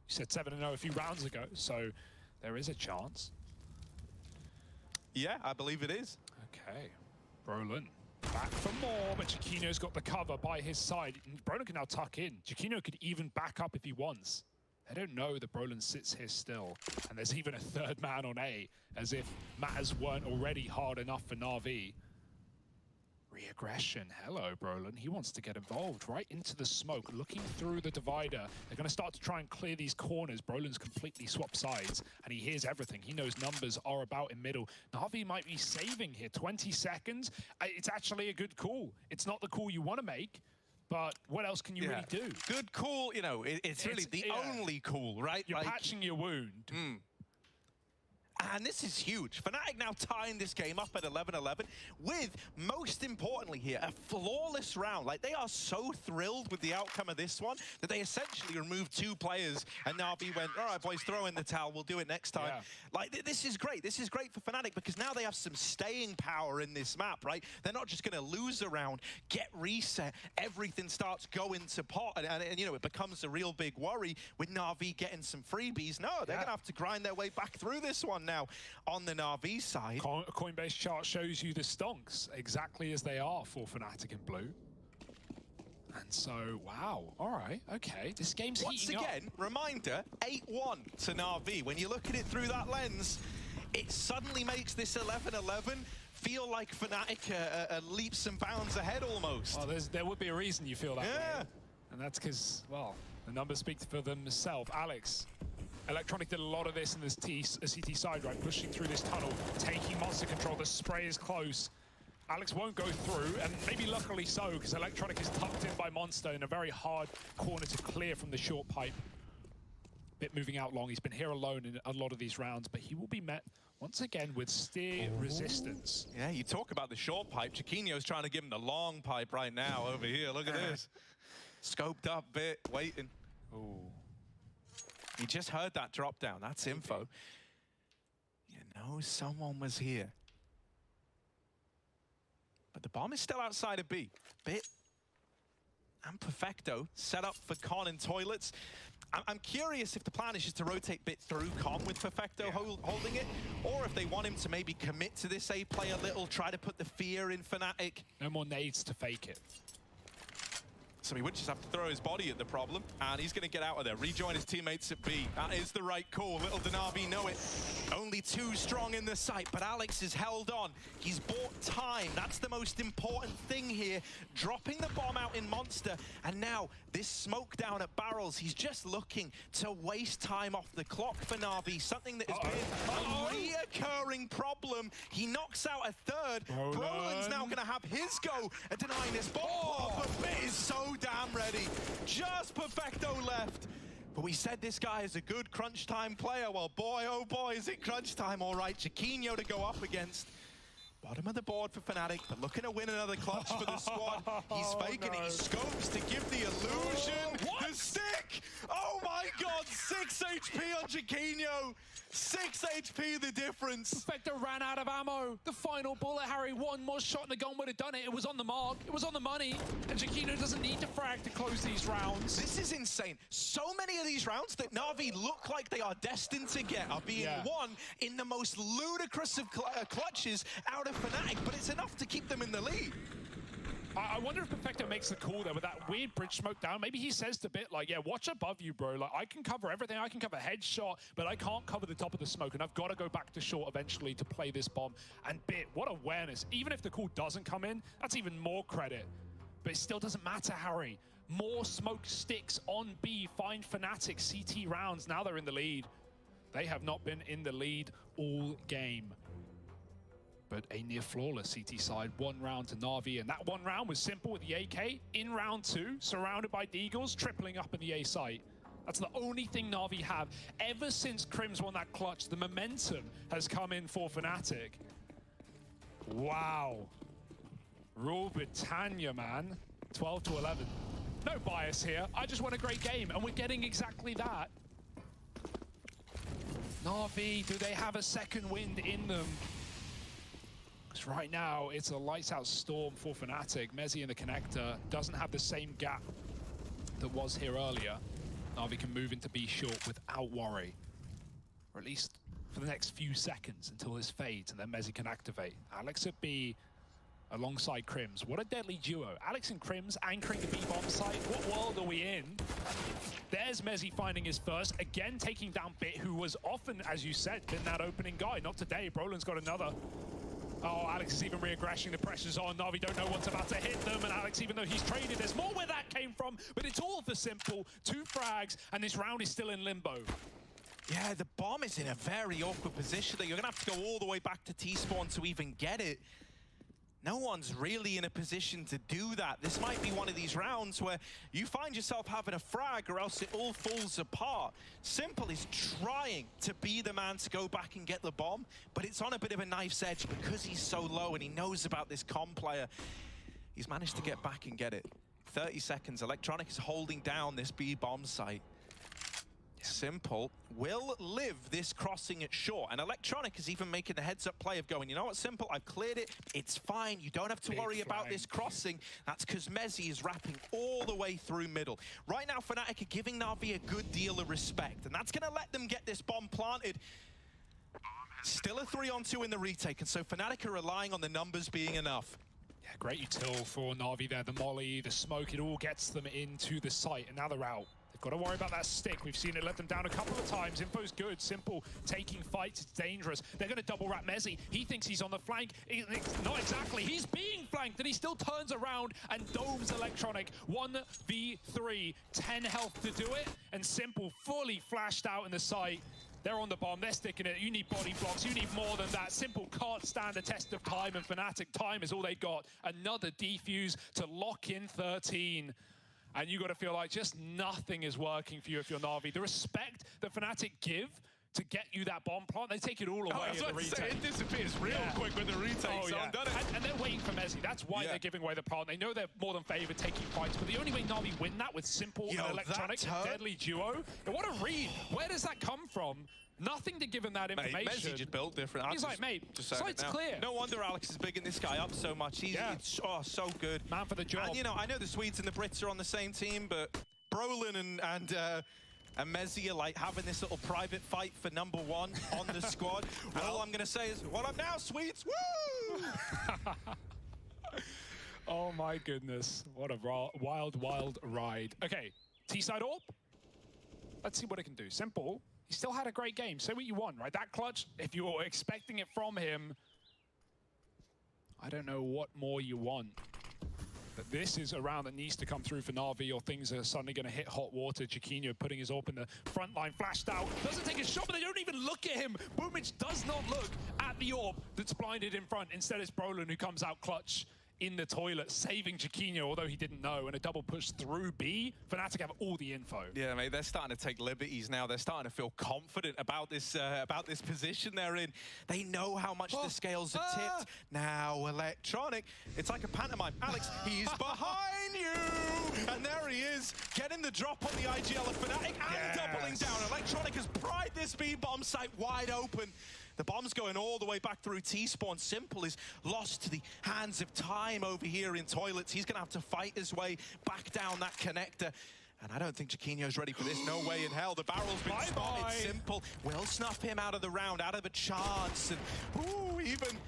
said 7-0 a few rounds ago, so there is a chance. Yeah, I believe it is. Okay. Brolin back for more, but Chiquino's got the cover by his side. Brolin can now tuck in. Chiquino could even back up if he wants. They don't know that Brolin sits here still. And there's even a third man on A, as if matters weren't already hard enough for Na'Vi. Reaggression. Hello, Brolin. He wants to get involved right into the smoke, looking through the divider. They're going to start to try and clear these corners. Brolin's completely swapped sides, and he hears everything. He knows numbers are about in middle. Na'Vi might be saving here. 20 seconds. It's actually a good call. It's not the call you want to make, but what else can you really do? Good call. You know, it's really the only call, right? You're patching your wound. And this is huge. Fnatic now tying this game up at 11-11 with, most importantly here, a flawless round. Like, they are so thrilled with the outcome of this one that they essentially removed 2 players, and Na'Vi went, all right, boys, throw in the towel. We'll do it next time. Yeah. Like, this is great. This is great for Fnatic because now they have some staying power in this map, right? They're not just going to lose a round, get reset, everything starts going to pot, and you know, it becomes a real big worry with Na'Vi getting some freebies. No, they're going to have to grind their way back through this one now on the Na'Vi side. Coinbase chart shows you the stonks exactly as they are for Fnatic in blue. And so, wow, all right, okay, this game's heating up. Once again, reminder, 8-1 to Na'Vi. When you look at it through that lens, it suddenly makes this 11-11 feel like Fnatic leaps and bounds ahead almost. Well, there would be a reason you feel that way. And that's because, well, the numbers speak for themselves. Alex, Electronic did a lot of this in this CT side, right? Pushing through this tunnel, taking monster control. The spray is close. Alex won't go through, and maybe luckily so, because Electronic is tucked in by Monster in a very hard corner to clear from the short pipe. Bit moving out long. He's been here alone in a lot of these rounds, but he will be met once again with steer resistance. Yeah, you talk about the short pipe. Chiquino's trying to give him the long pipe right now over here. Look at this. Scoped up Bit, waiting. Ooh. You just heard that drop down. That's info. You know someone was here. But the bomb is still outside of B. Bit and Perfecto set up for Con and Toilets. I'm curious if the plan is just to rotate Bit through Con with Perfecto holding it, or if they want him to maybe commit to this A play a little, try to put the fear in Fnatic. No more nades to fake it. So he would just have to throw his body at the problem, and he's going to get out of there. Rejoin his teammates at B. That is the right call. Little Denavi know it. Only too strong in the site, but Alex is held on. He's bought time. That's the most important thing here. Dropping the bomb out in Monster, and now this smoke down at Barrels. He's just looking to waste time off the clock for Na'Vi, something that has been a reoccurring problem. He knocks out a third. Brolin's now going to have his go at denying this bomb, but Bit is so damn ready. Just Perfecto left. But we said this guy is a good crunch time player. Well, boy, oh boy, is it crunch time. All right, Chiquinho to go up against. Bottom of the board for Fnatic, but looking to win another clutch for the squad. He's faking it. He scopes to give the illusion. The stick! Oh my god, 6 HP on Chiquinho. 6 HP the difference. Perfecto ran out of ammo. The final bullet, Harry. One more shot and the gun would have done it. It was on the mark. It was on the money. And Chiquinho doesn't need to frag to close these rounds. This is insane. So many of these rounds that Na'Vi look like they are destined to get are being won in the most ludicrous of clutches out of Fnatic, but it's enough to keep them in the lead. I wonder if Perfecto makes the call there with that weird bridge smoke down. Maybe he says to Bit, like, yeah, watch above you, bro. Like, I can cover everything. I can cover headshot, but I can't cover the top of the smoke, and I've got to go back to short eventually to play this bomb. And Bit, what awareness. Even if the call doesn't come in, that's even more credit. But it still doesn't matter, Harry. More smoke sticks on B. Find Fnatic CT rounds. Now they're in the lead. They have not been in the lead all game. But a near flawless CT side, 1 round to Na'Vi, and that 1 round was simple with the AK. In round 2, surrounded by Deagles, tripling up in the A site. That's the only thing Na'Vi have. Ever since Crims won that clutch, the momentum has come in for Fnatic. Wow. Rule Britannia, man. 12 to 11. No bias here. I just want a great game, and we're getting exactly that. Na'Vi, do they have a second wind in them? Because right now, it's a lights-out storm for Fnatic. Mezzi in the connector doesn't have the same gap that was here earlier. Na'Vi can move into B short without worry. Or at least for the next few seconds until this fades, and then Mezzi can activate. Alex at B alongside Crims. What a deadly duo. Alex and Crims anchoring the B bomb site. What world are we in? There's Mezzi finding his first. Again, taking down Bit, who was often, as you said, been that opening guy. Not today. Brolin's got another. Oh, Alex is even reaggressing. The pressure's on. Na'Vi don't know what's about to hit them. And Alex, even though he's traded, there's more where that came from. But it's all for simple. 2 frags, and this round is still in limbo. Yeah, the bomb is in a very awkward position. You're going to have to go all the way back to T-spawn to even get it. No one's really in a position to do that. This might be one of these rounds where you find yourself having a frag or else it all falls apart. Simple is trying to be the man to go back and get the bomb, but it's on a bit of a knife's edge because he's so low and he knows about this comm player. He's managed to get back and get it. 30 seconds. Electronic is holding down this B bomb site. Simple will live this crossing at short, and Electronic is even making the heads-up play of going, you know what, Simple, I've cleared it, it's fine, you don't have to worry about this crossing. That's because Mezzi is wrapping all the way through middle. Right now, Fnatic are giving Na'Vi a good deal of respect, and that's going to let them get this bomb planted. Still a 3-on-2 in the retake, and so Fnatic are relying on the numbers being enough. Yeah, great util for Na'Vi there. The molly, the smoke, it all gets them into the site, and now they're out. Got to worry about that stick. We've seen it let them down a couple of times. Info's good. Simple taking fights. It's dangerous. They're going to double wrap Mezzi. He thinks he's on the flank. Not exactly. He's being flanked, and he still turns around and domes Electronic. 1v3. 10 health to do it. And Simple fully flashed out in the site. They're on the bomb. They're sticking it. You need body blocks. You need more than that. Simple can't stand a test of time, and Fnatic time is all they got. Another defuse to lock in 13. And you got to feel like just nothing is working for you if you're Na'Vi. The respect that Fnatic give to get you that bomb plant, they take it all away at the retake. It disappears real quick with the retake, so I'm done it. And they're waiting for Mezzi. That's why they're giving away the plant. They know they're more than favored taking fights, but the only way Na'Vi win that with Simple and Electronic, deadly duo. And what a read. Where does that come from? Nothing to give him that information. Mate, Mezzi just built different. He's like, mate, site's clear. No wonder Alex is bigging this guy up so much. He's so good. Man for the job. And you know, I know the Swedes and the Brits are on the same team, but Brolin and Mezzi are like having this little private fight for #1 on the squad. All I'm going to say is, what up now, Swedes? Woo! Oh my goodness. What a wild, wild ride. Okay, T-side AWP. Let's see what it can do. Simple. He still had a great game. Say what you want, right? That clutch, if you were expecting it from him, I don't know what more you want. But this is a round that needs to come through for Na'Vi, or things are suddenly going to hit hot water. Chiquinho putting his AWP in the front line, flashed out, doesn't take a shot, but they don't even look at him. Boomich does not look at the AWP that's blinded in front. Instead, it's Brolin who comes out clutch in the toilet, saving Chiquinho, although he didn't know, and a double push through B. Fnatic have all the info. Yeah, mate, they're starting to take liberties now. They're starting to feel confident about this position they're in. They know how much the scales have tipped. Now, Electronic, it's like a pantomime. Alex, he's behind you! And there he is, getting the drop on the IGL of Fnatic and doubling down. Electronic has pried this B bomb site wide open. The bomb's going all the way back through T-spawn. Simple is lost to the hands of time over here in toilets. He's going to have to fight his way back down that connector. And I don't think Chiquinho's ready for this. No way in hell. The barrel's been spotted. Simple will snuff him out of the round, out of a chance. And even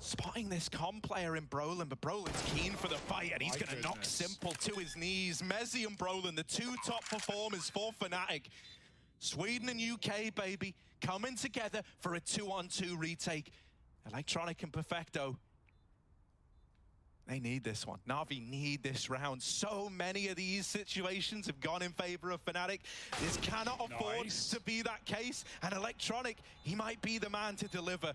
spotting this com player in Brolin, but Brolin's keen for the fight, and he's going to knock Simple to his knees. Mezzi and Brolin, the two top performers for Fnatic. Sweden and UK, baby, coming together for a 2-on-2 retake. Electronic and Perfecto, they need this one. Na'Vi need this round. So many of these situations have gone in favor of Fnatic. This cannot afford to be that case. And Electronic, he might be the man to deliver.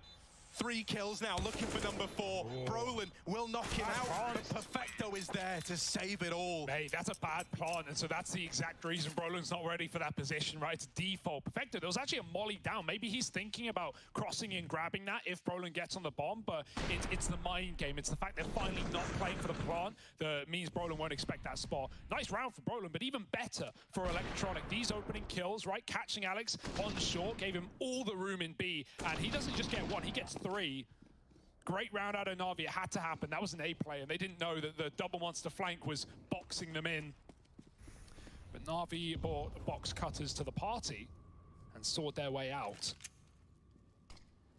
3 kills now, looking for number 4. Brolin will knock him out, but Perfecto is there to save it all. Hey, that's a bad plant, and so that's the exact reason Brolin's not ready for that position, right? It's default. Perfecto, there was actually a molly down. Maybe he's thinking about crossing and grabbing that if Brolin gets on the bomb, but it's the mind game. It's the fact they're finally not playing for the plant that means Brolin won't expect that spot. Nice round for Brolin, but even better for Electronic. These opening kills, right? Catching Alex on short, gave him all the room in B, and he doesn't just get 1, he gets 3. Great round out of Na'Vi. It had to happen. That was an A play, and they didn't know that the double monster flank was boxing them in. But Na'Vi brought box cutters to the party and sawed their way out.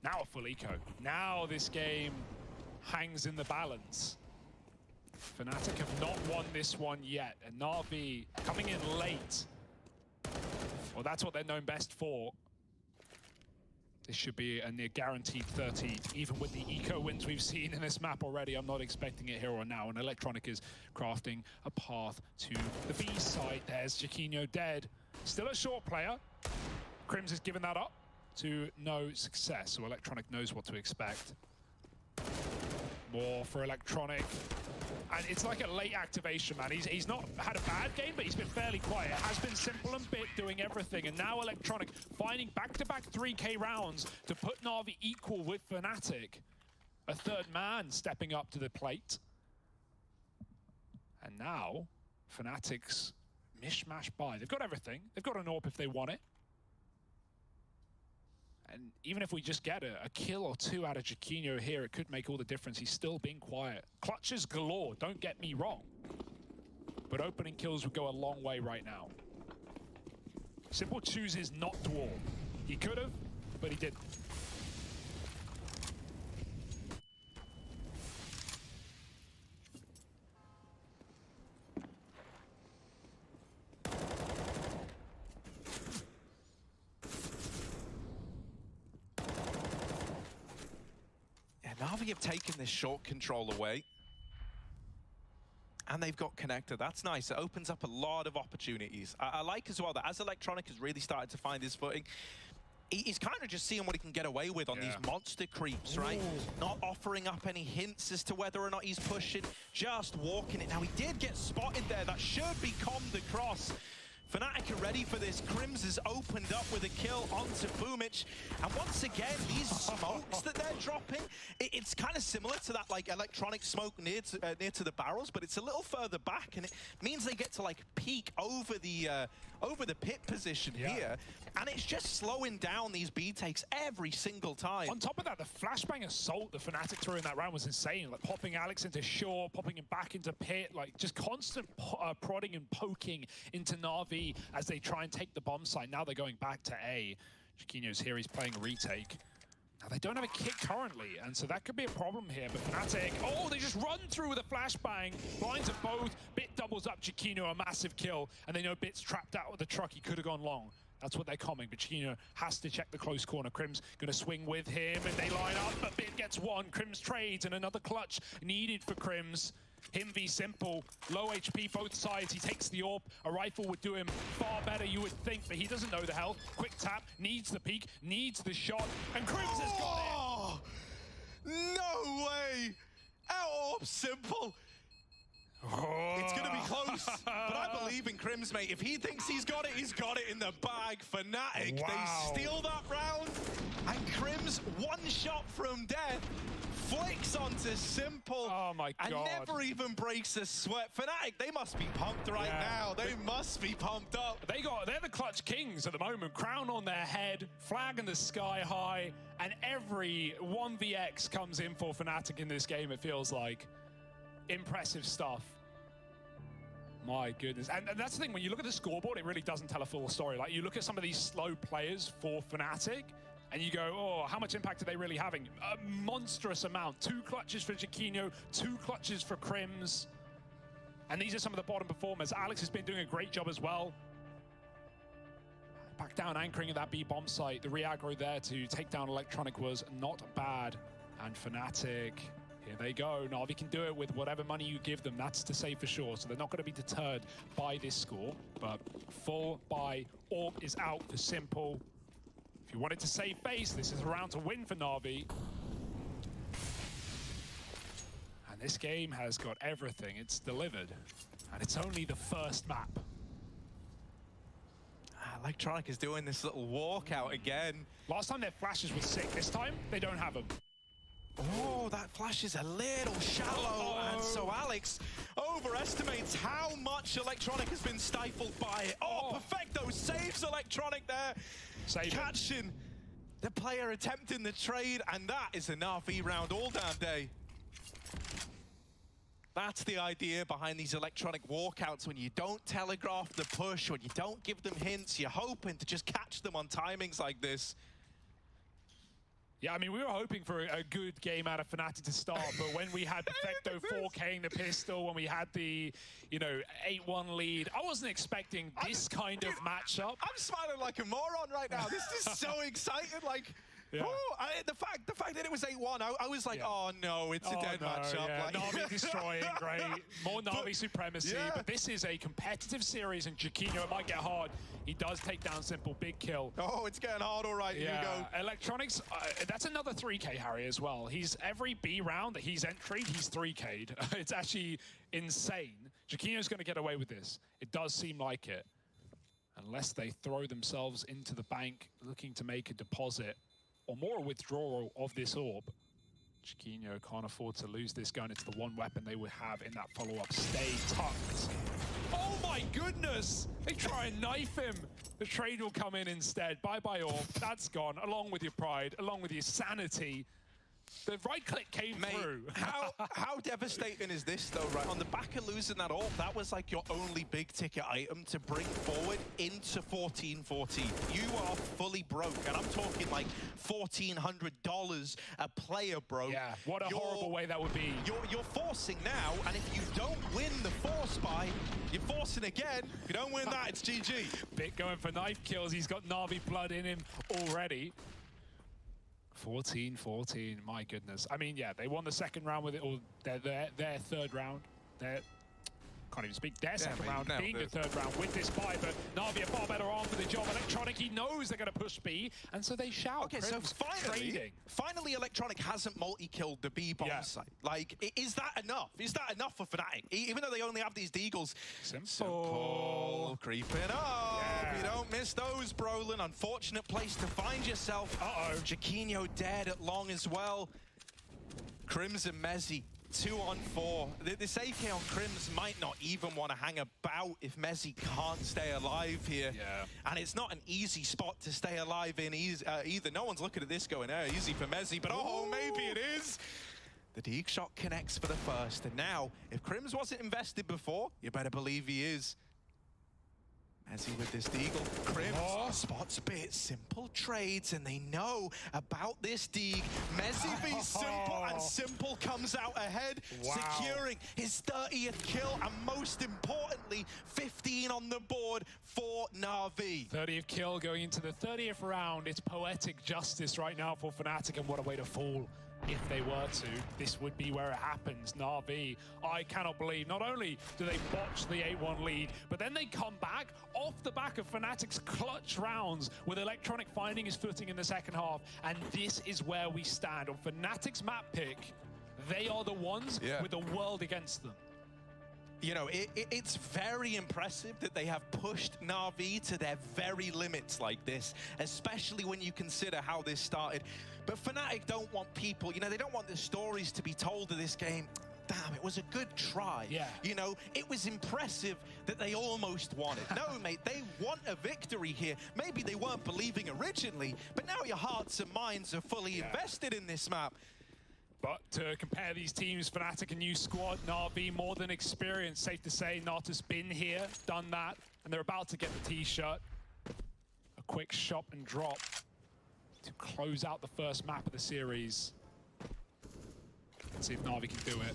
Now a full eco. Now this game hangs in the balance. Fnatic have not won this one yet, and Na'Vi coming in late. Well, that's what they're known best for. This should be a near guaranteed 30, even with the eco wins we've seen in this map already. I'm not expecting it here or now, and Electronic is crafting a path to the B side. There's Chiquinho dead. Still a short player. Crims has given that up to no success, so Electronic knows what to expect. More for Electronic. And it's like a late activation, man. He's not had a bad game, but he's been fairly quiet. It has been Simple and Bit doing everything, and now Electronic finding back-to-back 3K rounds to put Na'Vi equal with Fnatic. A third man stepping up to the plate. And now, Fnatic's mishmash buy. They've got everything. They've got an AWP if they want it. And even if we just get a kill or 2 out of Chiquinho here, it could make all the difference. He's still being quiet. Clutches galore, don't get me wrong. But opening kills would go a long way right now. Simple chooses not to AWP. He could have, but he didn't. Na'Vi have taken this short control away. And they've got connector. That's nice. It opens up a lot of opportunities. I like as well that as Electronic has really started to find his footing, he's kind of just seeing what he can get away with on these monster creeps, right? Not offering up any hints as to whether or not he's pushing, just walking it. Now, he did get spotted there. That should be commed across. Fnatic are ready for this. Crims has opened up with a kill onto Boomich. And once again, these smokes that they're dropping, it's kind of similar to that like Electronic smoke near to the barrels, but it's a little further back, and it means they get to like peek over the pit position here. And it's just slowing down these B takes every single time. On top of that, the flashbang assault the Fnatic threw in that round was insane. Like popping Alex into shore, popping him back into pit, like just constant prodding and poking into Na'Vi as they try and take the bomb site. Now they're going back to A. Chiquinho's here, he's playing retake. Now, they don't have a kick currently, and so that could be a problem here. But Fnatic, oh, they just run through with a flashbang. Blinds at both. Bit doubles up Chiquinho, a massive kill. And they know Bit's trapped out with the truck. He could have gone long. That's what they're coming. But Chiquinho has to check the close corner. Crim's going to swing with him, and they line up. But Bit gets one. Crim's trades, and another clutch needed for Crim's. Him v Simple, low HP both sides. He takes the AWP. A rifle would do him far better, you would think, but he doesn't know the health. Quick tap, needs the peek, needs the shot, and Crims has got it. No way! Out AWP Simple. It's going to be close, but I believe in Crims, mate. If he thinks he's got it in the bag. Fnatic, Wow. they steal that round, and Crims, one shot from death, flicks onto Simple. Oh my God. And never even breaks a sweat. Fnatic, they must be pumped right now. They must be pumped up. They're the clutch kings at the moment. Crown on their head, flag in the sky high, and every 1vx comes in for Fnatic in this game, it feels like. Impressive stuff. My goodness. And that's the thing, when you look at the scoreboard, it really doesn't tell a full story. Like, you look at some of these slow players for Fnatic, and you go, oh, how much impact are they really having? A monstrous amount. 2 clutches for Chiquinho, 2 clutches for Crims. And these are some of the bottom performers. Alex has been doing a great job as well. Back down, anchoring at that B bomb site. The re-aggro there to take down Electronic was not bad. And Fnatic, here they go. Na'Vi can do it with whatever money you give them. That's to say for sure. So they're not going to be deterred by this score. But full buy. AWP is out for Simple. If you wanted to save face, this is a round to win for Na'Vi. And this game has got everything. It's delivered. And it's only the first map. Electronic is doing this little walkout again. Last time their flashes were sick. This time, they don't have them. Oh, that flash is a little shallow, and so Alex overestimates how much Electronic has been stifled by it. Oh, Perfecto saves Electronic there, catching the player attempting the trade, and that is enough. E-round all damn day. That's the idea behind these Electronic walkouts. When you don't telegraph the push, when you don't give them hints, you're hoping to just catch them on timings like this. Yeah, I mean, we were hoping for a good game out of Fnatic to start, but when we had Perfecto 4K'ing the pistol, when we had the, 8-1 lead, I wasn't expecting this kind of matchup. I'm smiling like a moron right now. This is so exciting. Like, the fact that it was 8-1, I was like, oh no, it's a dead matchup. Yeah. Like, Na'Vi destroying, great. More Na'Vi supremacy, but this is a competitive series, and Chiquinho, it might get hard. He does take down Simple, big kill. Oh, it's getting hard, all right, here we go. Electronics, that's another 3K, Harry, as well. He's every B round that he's entered, he's 3K'd. It's actually insane. Chiquinho's going to get away with this. It does seem like it. Unless they throw themselves into the bank, looking to make a deposit, or more a withdrawal of this AWP. Chiquinho can't afford to lose this gun. It's the one weapon they would have in that follow-up. Stay tucked. Oh my goodness! They try and knife him. The trade will come in instead. Bye-bye AWP. That's gone, along with your pride, along with your sanity. The right click came through. How devastating is this, though, right? On the back of losing that AWP, that was like your only big-ticket item to bring forward into 14-14. You are fully broke, and I'm talking like $1,400 a player broke. Yeah, what a horrible way that would be. You're forcing now, and if you don't win the force buy, you're forcing again. If you don't win that, it's GG. Bit going for knife kills. He's got Na'Vi blood in him already. 14-14, my goodness. I mean, yeah, they won the second round with it, or their third round. Can't even speak. Their second round being the third round with this buy, but Na'Vi are far better armed for the job. Electronic, he knows they're going to push B, and so they shout. Okay, so finally Electronic hasn't multi-killed the B bomb site. Like, is that enough? Is that enough for Fnatic? Even though they only have these deagles. Simple. Creeping up. Yeah. You don't miss those, Brolin. Unfortunate place to find yourself. Chiquinho dead at long as well. Crimson Mezzi. 2-on-4. This AK on Crims might not even want to hang about if Mezzi can't stay alive here. Yeah. And it's not an easy spot to stay alive in either. No one's looking at this going, easy for Mezzi, but maybe it is. The Deeg shot connects for the first, and now, if Crims wasn't invested before, you better believe he is. As he with this Deagle, Crims spots a bit, Simple trades, and they know about this Deag. Messi v Simple, and Simple comes out ahead, securing his 30th kill, and most importantly, 15 on the board for Na'Vi. 30th kill going into the 30th round. It's poetic justice right now for Fnatic, and what a way to fall. If they were to, this would be where it happens. Na'Vi, I cannot believe, not only do they botch the 8-1 lead, but then they come back off the back of Fnatic's clutch rounds with Electronic finding his footing in the second half. And this is where we stand. On Fnatic's map pick, they are the ones with the world against them. You know, it's very impressive that they have pushed Na'Vi to their very limits like this, especially when you consider how this started. But Fnatic don't want people, you know, they don't want the stories to be told of this game. Damn, it was a good try. Yeah. You know, it was impressive that they almost won it. No, mate, they want a victory here. Maybe they weren't believing originally, but now your hearts and minds are fully invested in this map. But to compare these teams, Fnatic, a new squad, Na'Vi more than experienced. Safe to say, Natus been here, done that, and they're about to get the T-shirt. A quick shop and drop to close out the first map of the series. Let's see if Na'Vi can do it.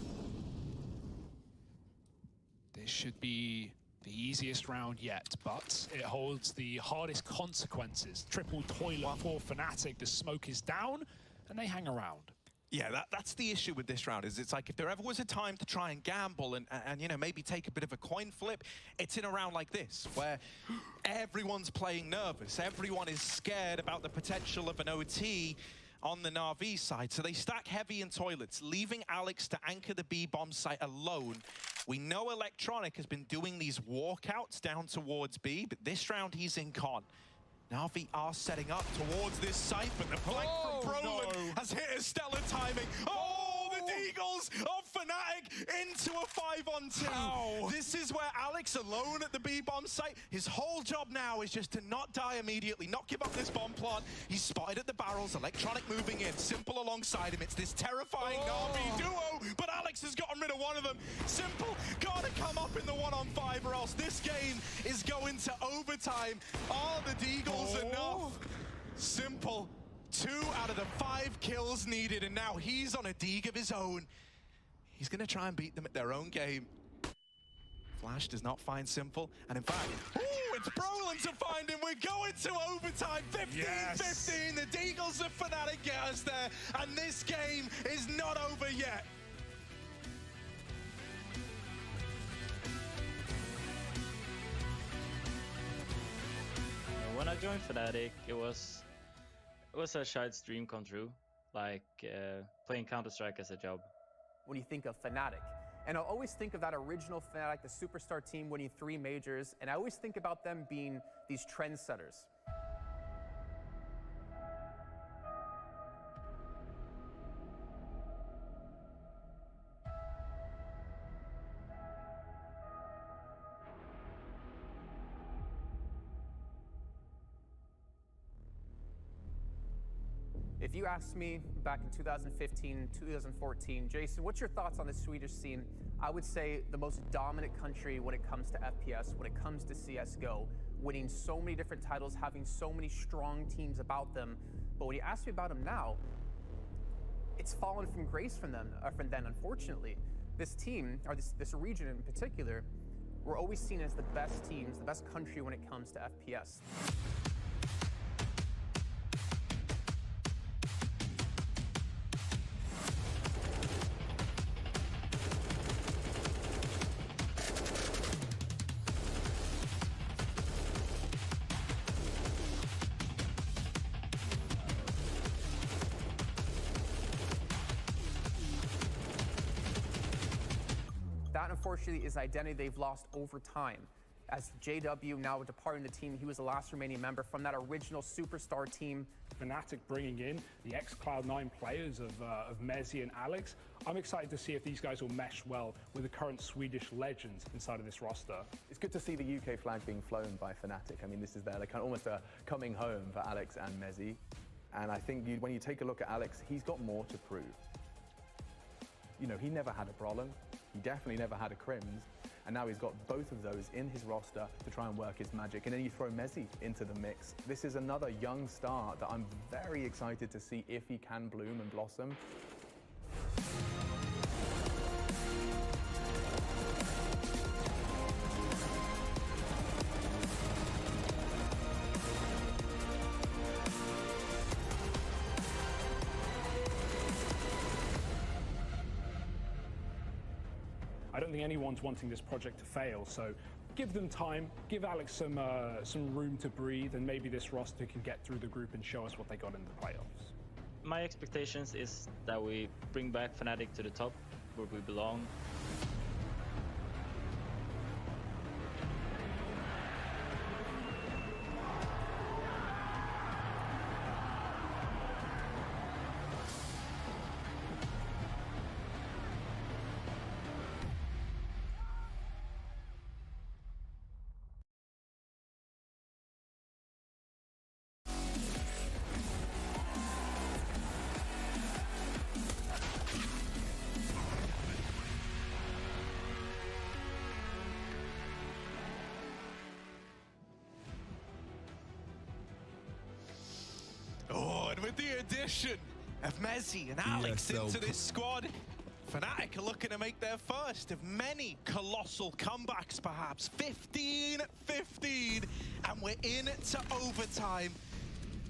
This should be the easiest round yet, but it holds the hardest consequences. Triple toilet for Fnatic. The smoke is down, and they hang around. Yeah, that's the issue with this round, is it's like if there ever was a time to try and gamble and you know, maybe take a bit of a coin flip, it's in a round like this, where everyone's playing nervous. Everyone is scared about the potential of an OT on the Na'Vi side. So they stack heavy in toilets, leaving Alex to anchor the B-bomb site alone. We know Electronic has been doing these walkouts down towards B, but this round he's in con. Na'Vi are setting up towards this site, but the flank from Brolin has hit a stellar timing. Oh, the Deagles of Fnatic into a 5-on-2. This is where Alex alone at the B-bomb site. His whole job now is just to not die immediately, not give up this bomb plant. He's spotted at the barrels, Electronic moving in, Simple alongside him. It's this terrifying Na'Vi duo, but Alex has gotten rid of one of them. Simple gotta come up in the 1-on-5 or else this game is going to overtime. Are the Deagles enough? Simple, 2 out of the 5 kills needed, and now he's on a Deag of his own. He's gonna try and beat them at their own game. Flash does not find Simple, and in fact, it's Brolin to find him. We're going to overtime, 15-15. The Deagles of Fnatic get us there, and this game is not over yet. When I joined Fnatic, it was a Shide's dream come true, like playing Counter-Strike as a job. When you think of Fnatic, and I always think of that original Fnatic, the superstar team winning 3 majors, and I always think about them being these trendsetters. If you asked me back in 2015, 2014, Jason, what's your thoughts on the Swedish scene? I would say the most dominant country when it comes to FPS, when it comes to CSGO, winning so many different titles, having so many strong teams about them. But when you ask me about them now, it's fallen from grace from then, unfortunately. This team, or this region in particular, we're always seen as the best teams, the best country when it comes to FPS. That, unfortunately, is identity they've lost over time. As JW now departing the team, he was the last remaining member from that original superstar team. Fnatic bringing in the ex-Cloud9 players of Messi and Alex. I'm excited to see if these guys will mesh well with the current Swedish legends inside of this roster. It's good to see the UK flag being flown by Fnatic. I mean, this is their kind of almost a coming home for Alex and Messi. And I think when you take a look at Alex, he's got more to prove. You know, he never had a Brolin. He definitely never had a Crims. and now he's got both of those in his roster to try and work his magic. And then you throw Mezzi into the mix. This is another young star that I'm very excited to see if he can bloom and blossom. I don't think anyone's wanting this project to fail, so give them time, give Alex some room to breathe, and maybe this roster can get through the group and show us what they got in the playoffs. My expectations is that we bring back Fnatic to the top, where we belong. With the addition of Mezzi and Alex into this squad, Fnatic are looking to make their first of many colossal comebacks, perhaps. 15-15, and we're into overtime.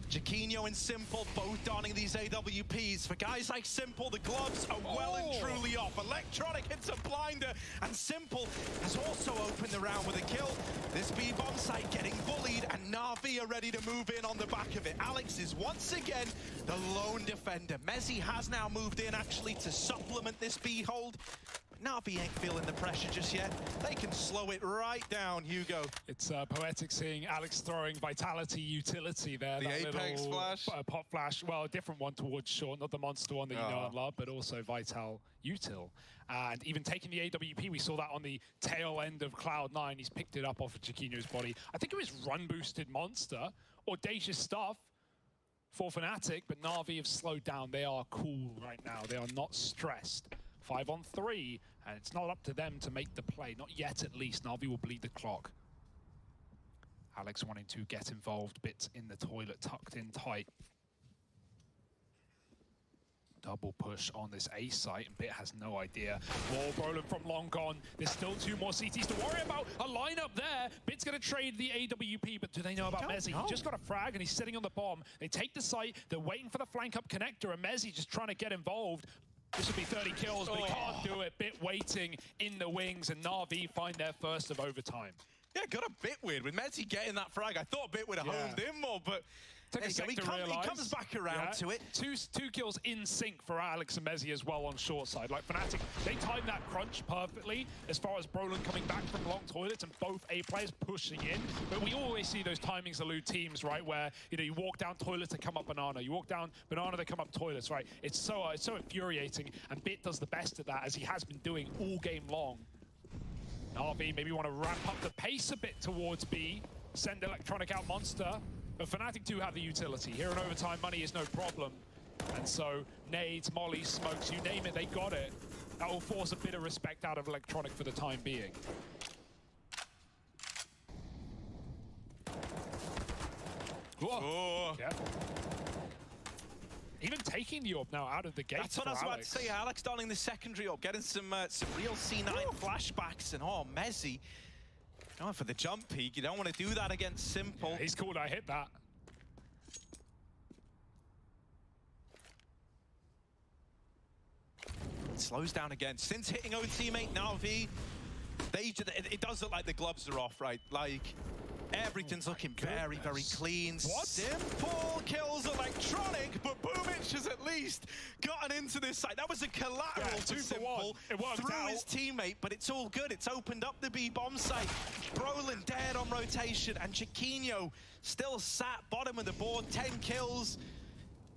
Jaquinho and Simple both donning these AWPs. For guys like Simple, the gloves are well and truly off. Electronic hits a blinder, and Simple has also opened the round with a kill. This B-bomb site getting bullied, and Na'Vi are ready to move in on the back of it. Alex is once again the lone defender. Mezzi has now moved in actually to supplement this B-hold. Na'Vi ain't feeling the pressure just yet. They can slow it right down, Hugo. It's poetic seeing Alex throwing Vitality utility there. The that Apex little, flash. Pop flash. Well, a different one towards Sean, not the monster one that you know and love, but also Vital util. And even taking the AWP, we saw that on the tail end of Cloud9. He's picked it up off of Jaquinho's body. I think it was run-boosted monster. Audacious stuff for Fnatic, but Na'Vi have slowed down. They are cool right now. They are not stressed. 5-on-3, and it's not up to them to make the play. Not yet, at least. Na'Vi will bleed the clock. Alex wanting to get involved. Bits in the toilet, tucked in tight. Double push on this A site, and Bit has no idea. Wall Brolin from long gone. There's still 2 more CTs to worry about. A lineup there. Bit's going to trade the AWP, but do they know about Mezzi? He just got a frag, and he's sitting on the bomb. They take the site. They're waiting for the flank up connector, and Mezzi just trying to get involved. This would be 30 kills, but he can't do it. Bit waiting in the wings, and Na'Vi find their first of overtime. Yeah, got a bit weird with Mezzi getting that frag. I thought Bit would have homed in more, but He comes back around to it. Two kills in sync for Alex and Mezzi as well on short side. Like Fnatic, they timed that crunch perfectly as far as Brolin coming back from long toilets and both A players pushing in. But we always see those timings elude teams, right? Where you walk down toilets to come up banana, you walk down banana to come up toilets, right? It's so infuriating, and Bit does the best at that, as he has been doing all game long. Na'Vi maybe want to ramp up the pace a bit towards B, send Electronic out monster. But Fnatic do have the utility. Here in overtime, money is no problem. And so, nades, mollies, smokes, you name it, they got it. That will force a bit of respect out of Electronic for the time being. Whoa. Careful. Even taking the orb now out of the gate. That's what I was about to say. Alex donning the secondary orb, getting some real C9 flashbacks, and Mezzi going for the jump peek. You don't want to do that against Simple. Yeah, he's cool. I hit that. It slows down again. Since hitting own teammate Na'Vi, it does look like the gloves are off, right? Like, everything's looking very, very clean. What? Simple kills Electronic, but Boomich has at least gotten into this site. That was a collateral to Simple through his teammate, but it's all good. It's opened up the B-bomb site. Brolin dead on rotation, and Jaquinho still sat bottom of the board, 10 kills.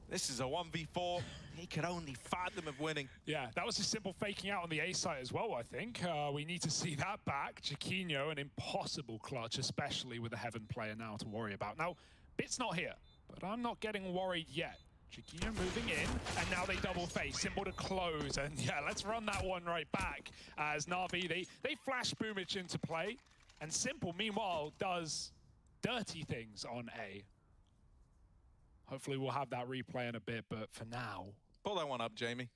This is a 1v4. He could only fathom of winning. Yeah, that was just Simple faking out on the A site as well, I think. We need to see that back. Jaquinho, an impossible clutch, especially with the Heaven player now to worry about. Now, Bit's not here, but I'm not getting worried yet. Chiquinho moving in, and now they double face. Simple to close, and yeah, let's run that one right back. As Na'Vi, they flash Boomich into play, and Simple, meanwhile, does dirty things on A. Hopefully we'll have that replay in a bit, but for now... Pull that one up, Jamie.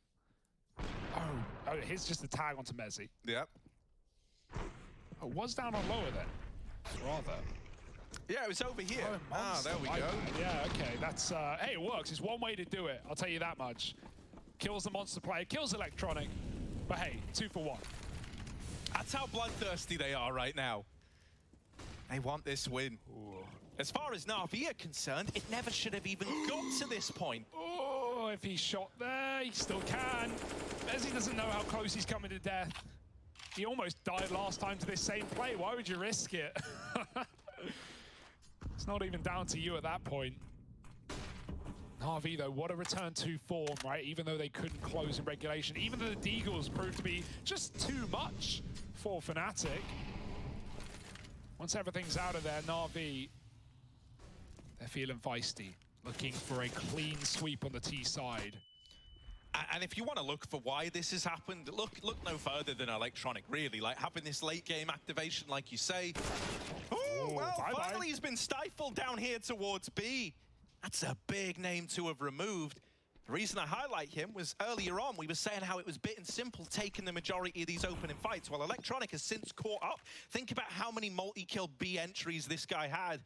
Oh, here's just a tag onto Mezzi. Yep. Oh, was down on lower then? Rather. Yeah, it was over here. Oh, there we go. Yeah, okay, that's... hey, it works. It's one way to do it, I'll tell you that much. Kills the monster player, kills Electronic, but hey, 2 for 1. That's how bloodthirsty they are right now. They want this win. Ooh. As far as Na'Vi are concerned, it never should have even got to this point. Oh, if he shot there, he still can. Mezzi doesn't know how close he's coming to death. He almost died last time to this same play. Why would you risk it? It's not even down to you at that point. Na'Vi, though, what a return to form, right? Even though they couldn't close in regulation. Even though the Deagles proved to be just too much for Fnatic. Once everything's out of there, Na'Vi, they're feeling feisty. Looking for a clean sweep on the T side. And if you want to look for why this has happened, look no further than Electronic, really. Like, having this late game activation, like you say. Oh, well, finally he's been stifled down here towards B. That's a big name to have removed. The reason I highlight him was earlier on, we were saying how it was bit and simple taking the majority of these opening fights. Well, Electronic has since caught up. Think about how many multi-kill B entries this guy had.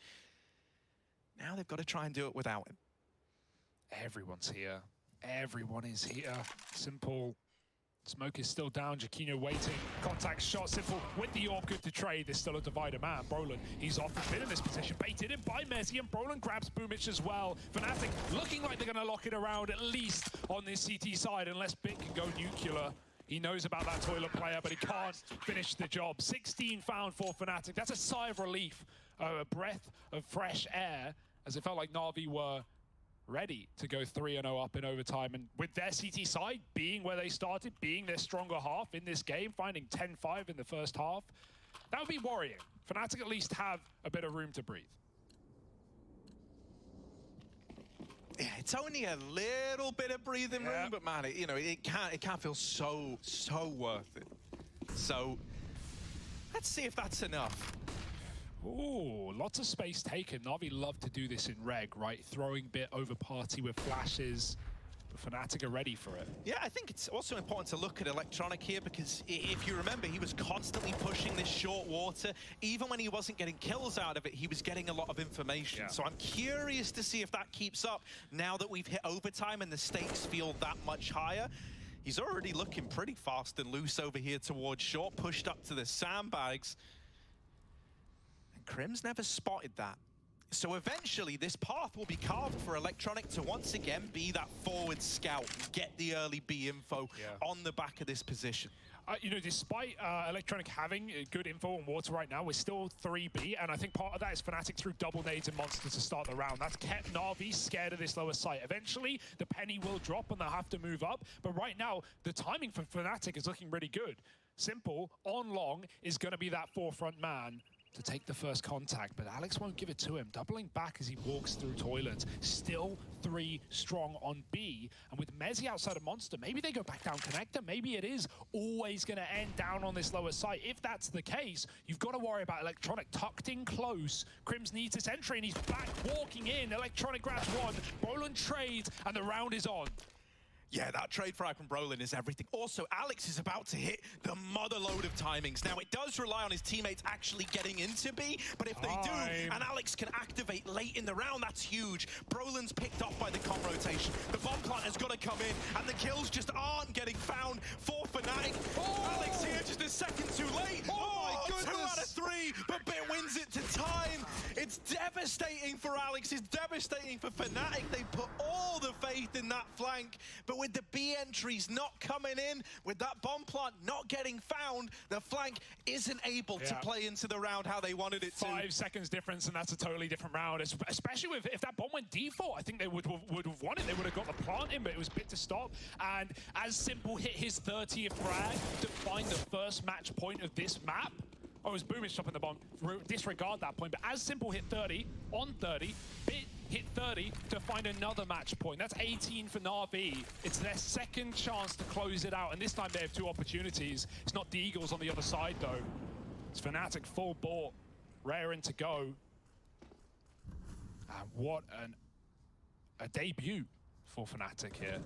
Now they've got to try and do it without him. Everyone's here. Everyone is here. Simple. Smoke is still down. Chiquinho waiting. Contact shot. Simple with the orb. Good to trade. There's still a divider man. Brolin, he's often been in this position. Baited in by Mezzi, and Brolin grabs Boomich as well. Fnatic looking like they're going to lock it around, at least on this CT side, unless Bit can go nuclear. He knows about that toilet player, but he can't finish the job. 16 found for Fnatic. That's a sigh of relief. A breath of fresh air, as it felt like Na'Vi were ready to go 3-0 up in overtime, and with their CT side being where they started, being their stronger half in this game, finding 10-5 in the first half, that would be worrying. Fnatic at least have a bit of room to breathe. Yeah, it's only a little bit of breathing room, but man, it can't feel so worth it. So let's see if that's enough. Ooh, lots of space taken. Na'Vi love to do this in reg, right? Throwing Bit over party with flashes. But Fnatic are ready for it. Yeah, I think it's also important to look at Electronic here, because if you remember, he was constantly pushing this short water. Even when he wasn't getting kills out of it, he was getting a lot of information. Yeah. So I'm curious to see if that keeps up now that we've hit overtime and the stakes feel that much higher. He's already looking pretty fast and loose over here towards short, pushed up to the sandbags. Crim's never spotted that. So eventually this path will be carved for Electronic to once again be that forward scout, get the early B info on the back of this position. Despite Electronic having good info on water right now, we're still 3B, and I think part of that is Fnatic threw double nades and monsters to start the round. That's kept Na'Vi scared of this lower site. Eventually, the penny will drop and they'll have to move up, but right now, the timing for Fnatic is looking really good. Simple, on long, is going to be that forefront man to take the first contact, but Alex won't give it to him. Doubling back as he walks through toilets. Still 3 strong on B, and with Mezzi outside of Monster, maybe they go back down connector. Maybe it is always going to end down on this lower site. If that's the case, you've got to worry about Electronic tucked in close. Crims needs this entry, and he's back walking in. Electronic grabs one, Brolin trades, and the round is on. Yeah, that trade frag from Brolin is everything. Also, Alex is about to hit the mother load of timings. Now, it does rely on his teammates actually getting into B, but if they do, and Alex can activate late in the round, that's huge. Brolin's picked off by the comp rotation. The bomb plant has got to come in, and the kills just aren't getting found for Fnatic. Alex here just a second too late. Oh my goodness. 2 out of 3, but Bit wins it to time. It's devastating for Alex. It's devastating for Fnatic. They put all the faith in that flank, but with the B entries not coming in, with that bomb plant not getting found, the flank isn't able to play into the round how they wanted it to. 5 seconds difference, and that's a totally different round. Especially if that bomb went default, I think they would have won it. They would have got the plant in, but it was Bit to stop. And as Simple hit his 30th frag to find the first match point of this map, it was Boomich stopping the bomb. Disregard that point. But as Simple hit 30, on 30, Bit hit 30 to find another match point. That's 18 for Na'Vi. It's their second chance to close it out, and this time they have 2 opportunities. It's not the Eagles on the other side, though. It's Fnatic full bought, raring to go. And what a debut for Fnatic here.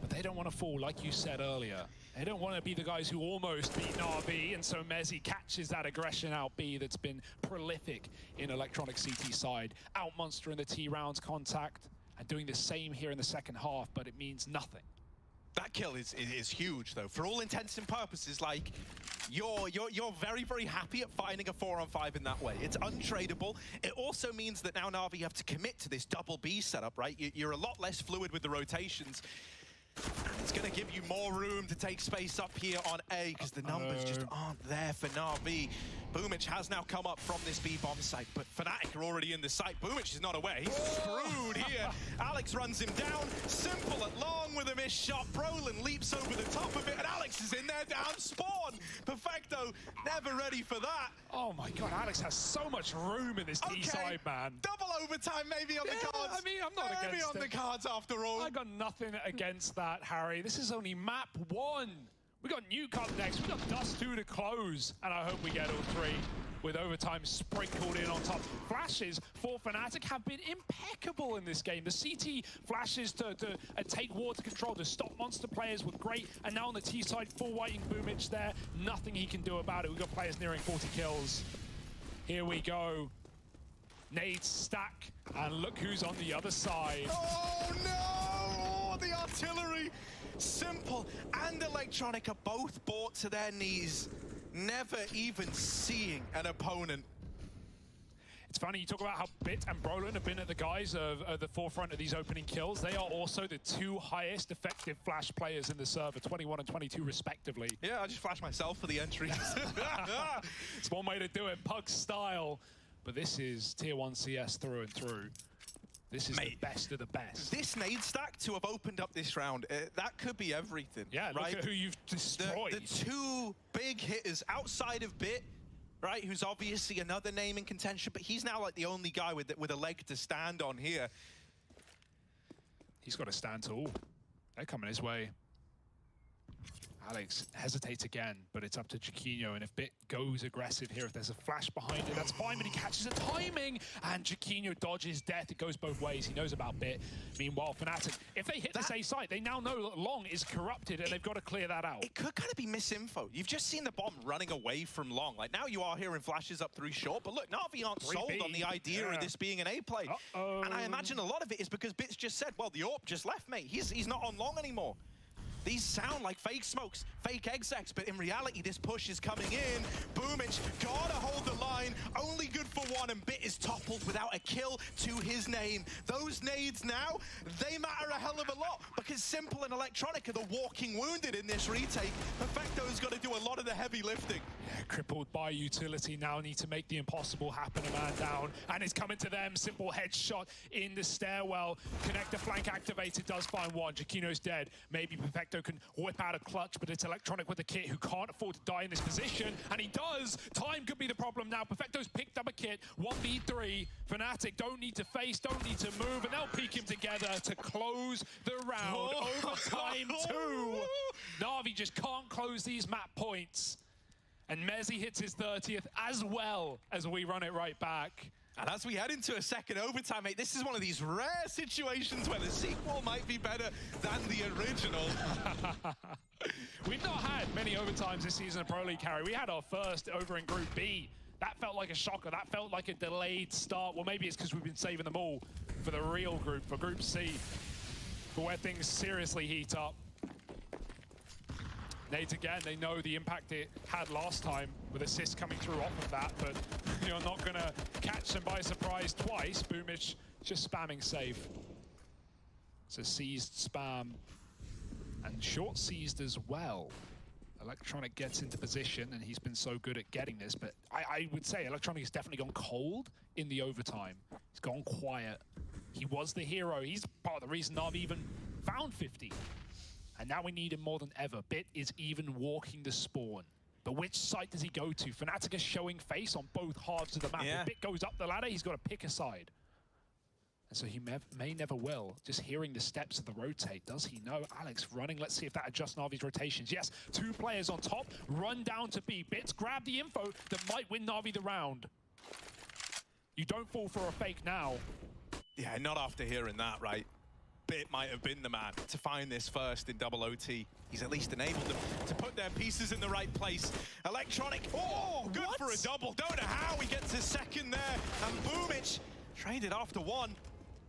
But they don't want to fall, like you said earlier. They don't want to be the guys who almost beat Na'Vi, and so Mezzi catches that aggression out B that's been prolific in Electronic CT side. Out Monster in the T rounds contact, and doing the same here in the second half, but it means nothing. That kill is huge, though. For all intents and purposes, like, you're very, very happy at finding a 4-on-5 in that way. It's untradeable. It also means that now Na'Vi have to commit to this double B setup, right? You're a lot less fluid with the rotations. It's going to give you more room to take space up here on A, because the numbers just aren't there for Na'Vi. Boomich has now come up from this B-bomb site, but Fnatic are already in the site. Boomich is not aware. He's screwed here. Alex runs him down. Simple at long with a missed shot. Brolin leaps over the top of it, and Alex is in there down spawn. Perfecto never ready for that. Oh my god, Alex has so much room in this D side, man. Double overtime maybe on the cards. I mean, I'm not maybe against on the cards after all. I got nothing against that, Harry. This is only map 1. We got Newcomb next. We got Dust 2 to close, and I hope we get all 3 with overtime sprinkled in on top. Flashes for Fnatic have been impeccable in this game. The CT flashes to take water control, to stop monster players were great, and now on the T side, full whiting Boomich there. Nothing he can do about it. We've got players nearing 40 kills. Here we go. Nades stack, and look who's on the other side. Oh no! The artillery! Simple and Electronic are both brought to their knees, never even seeing an opponent. It's funny, you talk about how Bit and Brolin have been at the guys of the forefront of these opening kills. They are also the 2 highest effective flash players in the server, 21 and 22 respectively. Yeah, I just flashed myself for the entries. It's one way to do it, Pug style. But this is Tier 1 CS through and through. This is the best of the best. This nade stack to have opened up this round, that could be everything. Yeah, right? Look at who you've destroyed. The 2 big hitters outside of Bit, right, who's obviously another name in contention, but he's now like the only guy with a leg to stand on here. He's got to stand tall. They're coming his way. Alex hesitates again, but it's up to Chiquinho, and if Bit goes aggressive here, if there's a flash behind it, that's fine, but he catches the timing, and Chiquinho dodges death. It goes both ways. He knows about Bit. Meanwhile, Fnatic, if they hit this A site, they now know that Long is corrupted, and they've got to clear that out. It could kind of be misinfo. You've just seen the bomb running away from Long. Like, now you are hearing flashes up through short, but look, Na'Vi aren't sold on the idea of this being an A play. And I imagine a lot of it is because Bit's just said, well, the AWP just left, mate. He's not on Long anymore. These sound like fake smokes, fake execs, but in reality, this push is coming in. Boomich gotta hold the line, only good for 1, and Bit is toppled without a kill to his name. Those nades now, they matter a hell of a lot, because Simple and Electronic are the walking wounded in this retake. Perfecto's gotta do a lot of the heavy lifting. Yeah, crippled by utility, now need to make the impossible happen, a man down, and it's coming to them. Simple headshot in the stairwell. Connector flank activated, does find 1. Chiquinho's dead. Maybe Perfecto can whip out a clutch, but it's Electronic with the kit who can't afford to die in this position, and he does. Time could be the problem now. Perfecto's picked up a kit, 1v3. Fnatic don't need to face, don't need to move, and they'll peek him together to close the round. Overtime 2. Na'Vi just can't close these map points. And Mezzi hits his 30th as well as we run it right back. And as we head into a second overtime, mate, this is one of these rare situations where the sequel might be better than the original. We've not had many overtimes this season of Pro League, Harry. We had our first over in Group B. That felt like a shocker. That felt like a delayed start. Well, maybe it's because we've been saving them all for the real group, for Group C, for where things seriously heat up. Nades again, they know the impact it had last time with assists coming through off of that, but you're not going to catch them by surprise twice. Boomich just spamming safe. It's a seized spam and short seized as well. Electronic gets into position, and he's been so good at getting this, but I would say Electronic has definitely gone cold in the overtime. He's gone quiet. He was the hero. He's part of the reason I've even found 50. And now we need him more than ever. Bit is even walking the spawn. But which side does he go to? Fnatic is showing face on both halves of the map. Yeah. If Bit goes up the ladder, he's got to pick a side. So he may never will. Just hearing the steps of the rotate. Does he know? Alex running. Let's see if that adjusts Na'Vi's rotations. Yes, 2 players on top. Run down to B. Bits grab the info that might win Na'Vi the round. You don't fall for a fake now. Yeah, not after hearing that, right? Bit might have been the man to find this first in double OT. He's at least enabled them to put their pieces in the right place. Electronic, oh, good for a double. Don't know how he gets his second there. And Boomich traded after 1.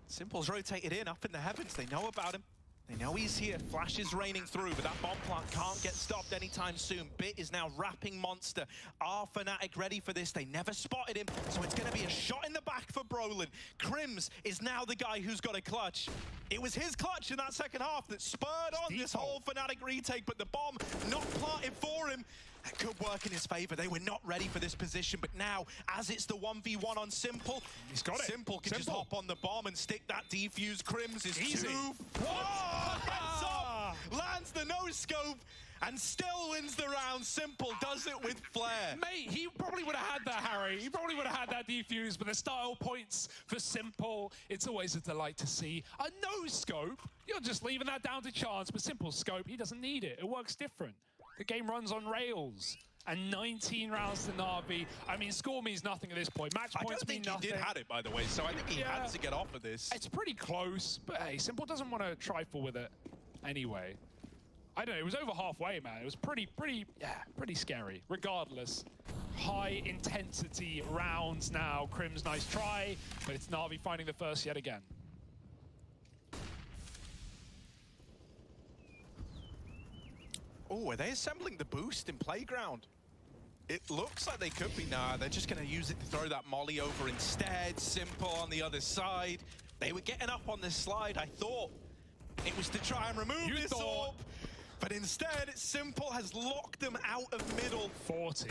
Simple's rotated in up in the heavens. They know about him. They know he's here. Flash is raining through, but that bomb plant can't get stopped anytime soon. Bit is now wrapping Monster. Are Fnatic ready for this? They never spotted him, so it's going to be a shot in the back for Brolin. Krims is now the guy who's got a clutch. It was his clutch in that second half that spurred on this whole Fnatic retake, but the bomb not planted for him. That could work in his favor. They were not ready for this position, but now, as it's the 1v1 on Simple, he's got it. Simple can just hop on the bomb and stick that defuse. Krims is easy. Heads up, lands the no-scope, and still wins the round. Simple does it with flair. Mate, he probably would have had that, Harry. He probably would have had that defuse, but the style points for Simple. It's always a delight to see. A no-scope, you're just leaving that down to chance, but Simple's scope, he doesn't need it. It works different. The game runs on rails. And 19 rounds to Na'Vi. I mean, score means nothing at this point. Match points mean nothing. He did have it, by the way, so I think he had to get off of this. It's pretty close, but hey, Simple doesn't want to trifle with it anyway. I don't know, it was over halfway, man. It was pretty scary. Regardless, high intensity rounds now. Krims, nice try, but it's Na'Vi finding the first yet again. Oh, are they assembling the boost in Playground? It looks like they could be. Nah, they're just going to use it to throw that molly over instead. Simple on the other side. They were getting up on this slide. I thought it was to try and remove this orb. But instead, Simple has locked them out of middle. 40.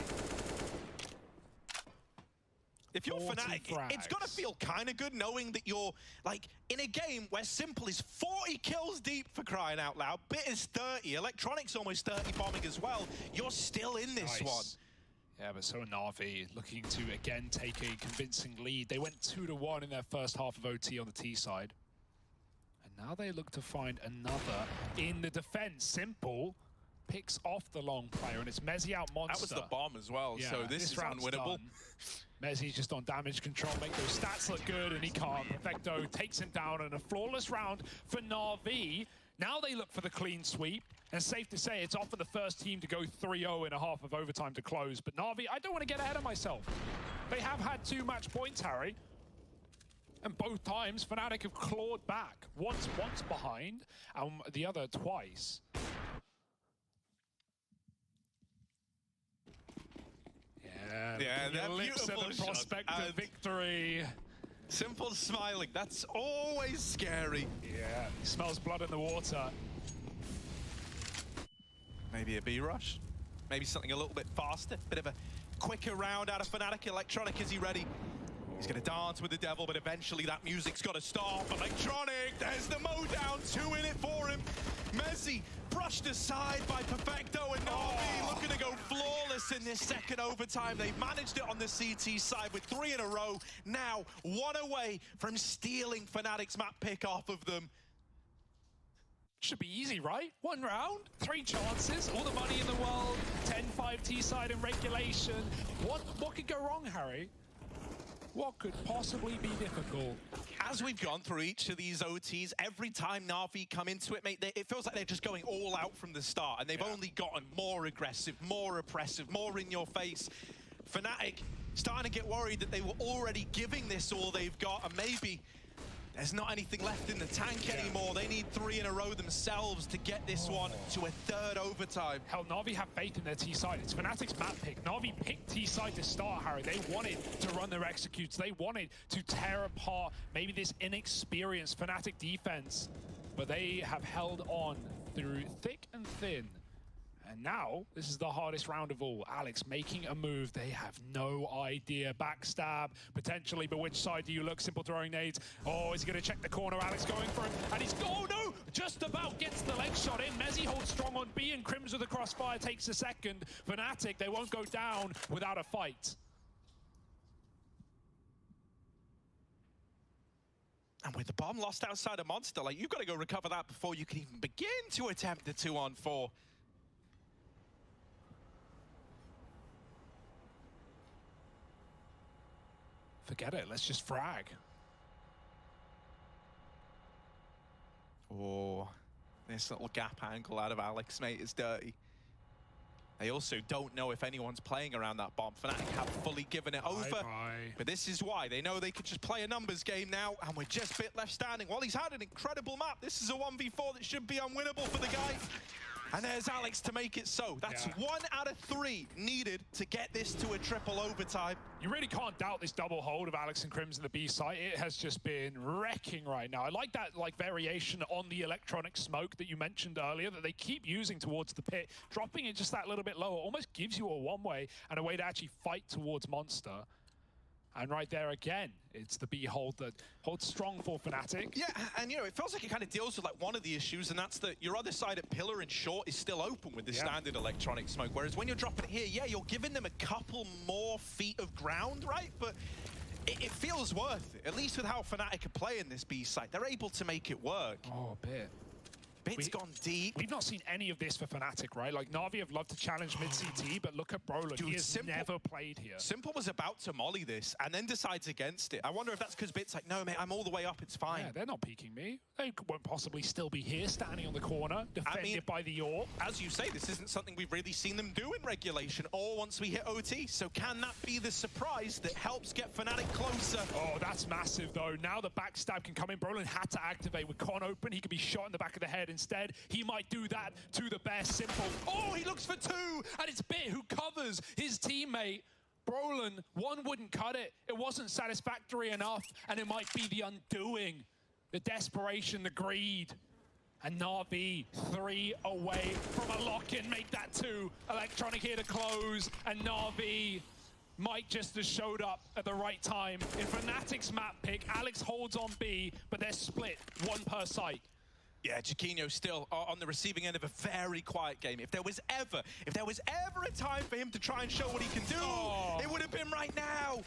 If you're Fnatic, it's got to feel kind of good knowing that you're, like, in a game where Simple is 40 kills deep, for crying out loud. Bit is 30. Electronic's almost 30 bombing as well. You're still in this one. Yeah, but so are Na'Vi looking to, again, take a convincing lead. They went 2-1 in their first half of OT on the T side. And now they look to find another in the defense. Simple picks off the long player, and it's Mezzi out Monster. That was the bomb as well, so this is unwinnable. Mezzi's just on damage control, make those stats look good, and he can't. Perfecto takes him down, and a flawless round for Na'Vi. Now they look for the clean sweep, and safe to say it's off for the first team to go 3-0 in a half of overtime to close. But Na'Vi, I don't want to get ahead of myself. They have had 2 match points, Harry. And both times, Fnatic have clawed back. Once behind, and the other twice. Yeah, the lips of the prospect of victory. Simple smiling. That's always scary. Yeah, he smells blood in the water. Maybe a B rush. Maybe something a little bit faster. Bit of a quicker round out of Fnatic. Electronic, is he ready? He's going to dance with the devil, but eventually that music's got to stop. Electronic, there's the mow down. 2 in it for him. Mezzi brushed aside by Perfecto, and Na'Vi looking to go flawless in this second overtime. They've managed it on the CT side with 3 in a row. Now 1 away from stealing Fnatic's map pick off of them. Should be easy, right? 1 round, 3 chances, all the money in the world, 10-5 T-side in regulation. What could go wrong, Harry? What could possibly be difficult? As we've gone through each of these OTs, every time Na'Vi come into it, mate, it feels like they're just going all out from the start, and they've only gotten more aggressive, more oppressive, more in your face. Fnatic starting to get worried that they were already giving this all they've got, and maybe there's not anything left in the tank anymore. They need 3 in a row themselves to get this one to a 3rd overtime. Hell, Na'Vi have faith in their T-side. It's Fnatic's map pick. Na'Vi picked T-side to start, Harry. They wanted to run their executes. They wanted to tear apart maybe this inexperienced Fnatic defense. But they have held on through thick and thin. And now, this is the hardest round of all. Alex making a move. They have no idea. Backstab, potentially, but which side do you look? Simple throwing nades. Oh, is he going to check the corner? Alex going for him. And he's, oh no! Just about gets the leg shot in. Mezzi holds strong on B, and Krims with the crossfire takes a second. Fnatic, they won't go down without a fight. And with the bomb lost outside a monster, like, you've got to go recover that before you can even begin to attempt the 2-on-4. Forget it, let's just frag. Oh, this little gap angle out of Alex, mate, is dirty. They also don't know if anyone's playing around that bomb. Fnatic have fully given it over. Bye. But this is why. They know they could just play a numbers game now, and we're just a bit left standing. While he's had an incredible map, this is a 1v4 that should be unwinnable for the guy. And there's Alex to make it so. That's 1 out of 3 needed to get this to a triple overtime. You really can't doubt this double hold of Alex and Crimson, the B site. It has just been wrecking right now. I like that variation on the electronic smoke that you mentioned earlier that they keep using towards the pit. Dropping it just that little bit lower almost gives you a one-way and a way to actually fight towards Monster. And right there again, it's the B hold that holds strong for Fnatic. Yeah, and you know, it feels like it kind of deals with like one of the issues, and that's that your other side at pillar and short is still open with the standard electronic smoke. Whereas when you're dropping it here, yeah, you're giving them a couple more feet of ground, right? But it feels worth it, at least with how Fnatic are playing this B site. They're able to make it work. Oh, a bit. Bit's gone deep. We've not seen any of this for Fnatic, right? Like, Na'Vi have loved to challenge mid-CT, but look at Brolin. Dude, he has never played here. Simple was about to molly this and then decides against it. I wonder if that's because Bit's like, no, mate, I'm all the way up, it's fine. Yeah, they're not peeking me. They won't possibly still be here, standing on the corner, defended by the AWP. As you say, this isn't something we've really seen them do in regulation or once we hit OT. So can that be the surprise that helps get Fnatic closer? Oh, that's massive, though. Now the backstab can come in. Brolin had to activate with Con open. He could be shot in the back of the head instead. He might do that to the bear. Simple. Oh, he looks for 2, and it's Bit who covers his teammate. Brolin, 1 wouldn't cut it. It wasn't satisfactory enough, and it might be the undoing, the desperation, the greed. And Na'Vi 3 away from a lock-in, make that 2. Electronic here to close, and Na'Vi might just have showed up at the right time. In Fnatic's map pick, Alex holds on B, but they're split, 1 per site. Yeah, Chiquinho still on the receiving end of a very quiet game. If there was ever a time for him to try and show what he can do, it would have been right now.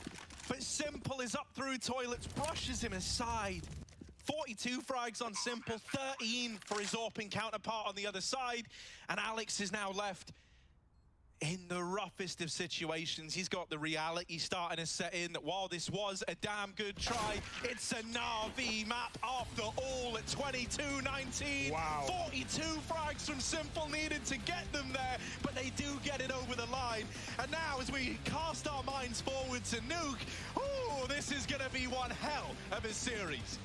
But Simple is up through toilets, brushes him aside. 42 frags on Simple, 13 for his AWPing counterpart on the other side. And Alex is now left in the roughest of situations. He's got the reality starting to set in that while this was a damn good try, it's a Na'Vi map after all at 22-19. Wow. 42 frags from Simple needed to get them there, but they do get it over the line. And now as we cast our minds forward to Nuke, ooh, this is gonna be one hell of a series.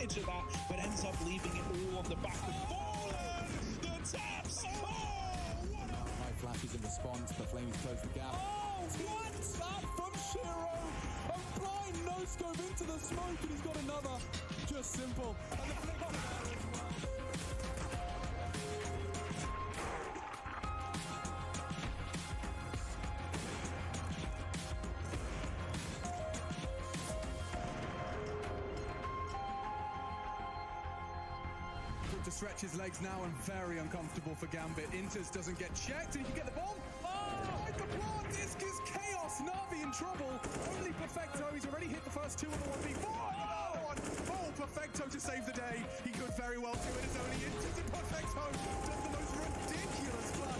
Of that, but ends up leaving it all on the back of Fallen! The taps! Oh, what a... High flashes in response, the Flames close the gap. Oh, what? That from Shiro! A blind no-scope into the smoke, and he's got another. Just Simple. And the flick to stretch his legs now and very uncomfortable for Gambit. Inters doesn't get checked and he can get the bomb. Oh, right the block. This is chaos. Na'Vi in trouble. Only Perfecto. He's already hit the first 2 of the 1v4. Oh, Perfecto to save the day. He could very well do it. It's only Inters and Perfecto does the most ridiculous ridiculous clutch.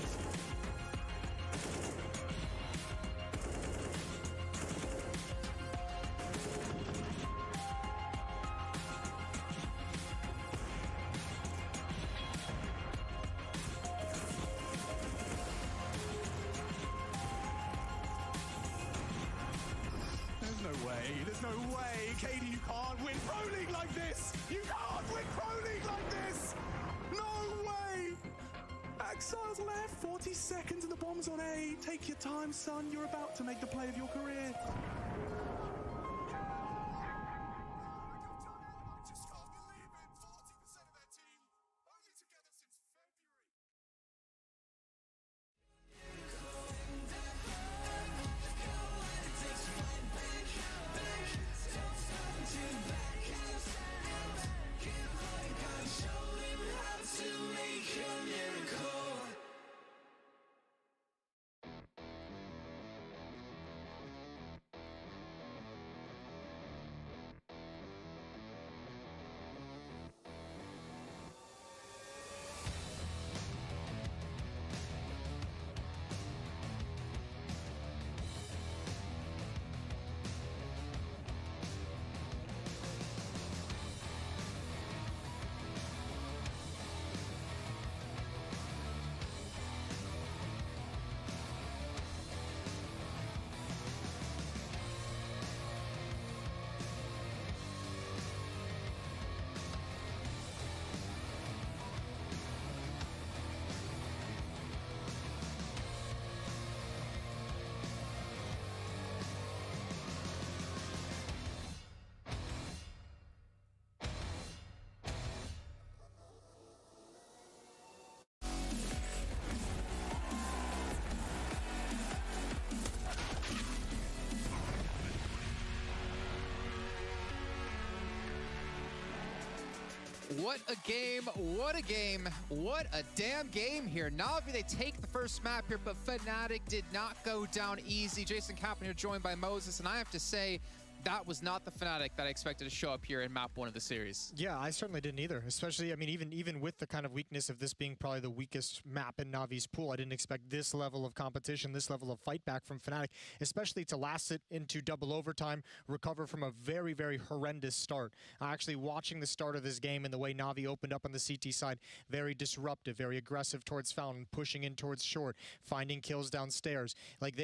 There's no way, Katie, you can't win Pro League like this! You can't win Pro League like this! No way! Exile's left, 40 seconds and the bomb's on A. Take your time, son, you're about to make the play of your career. What a game, what a game, what a damn game here. Na'Vi, they take the first map here, but Fnatic did not go down easy. Jason Kaplan here joined by Moses, and I have to say, that was not the Fnatic that I expected to show up here in map 1 of the series. Yeah, I certainly didn't either. Especially, I mean, even with the kind of weakness of this being probably the weakest map in Navi's pool, I didn't expect this level of competition, this level of fight back from Fnatic, especially to last it into double overtime, recover from a very, very horrendous start. Actually watching the start of this game and the way Navi opened up on the CT side, very disruptive, very aggressive towards Fountain, pushing in towards short, finding kills downstairs. Like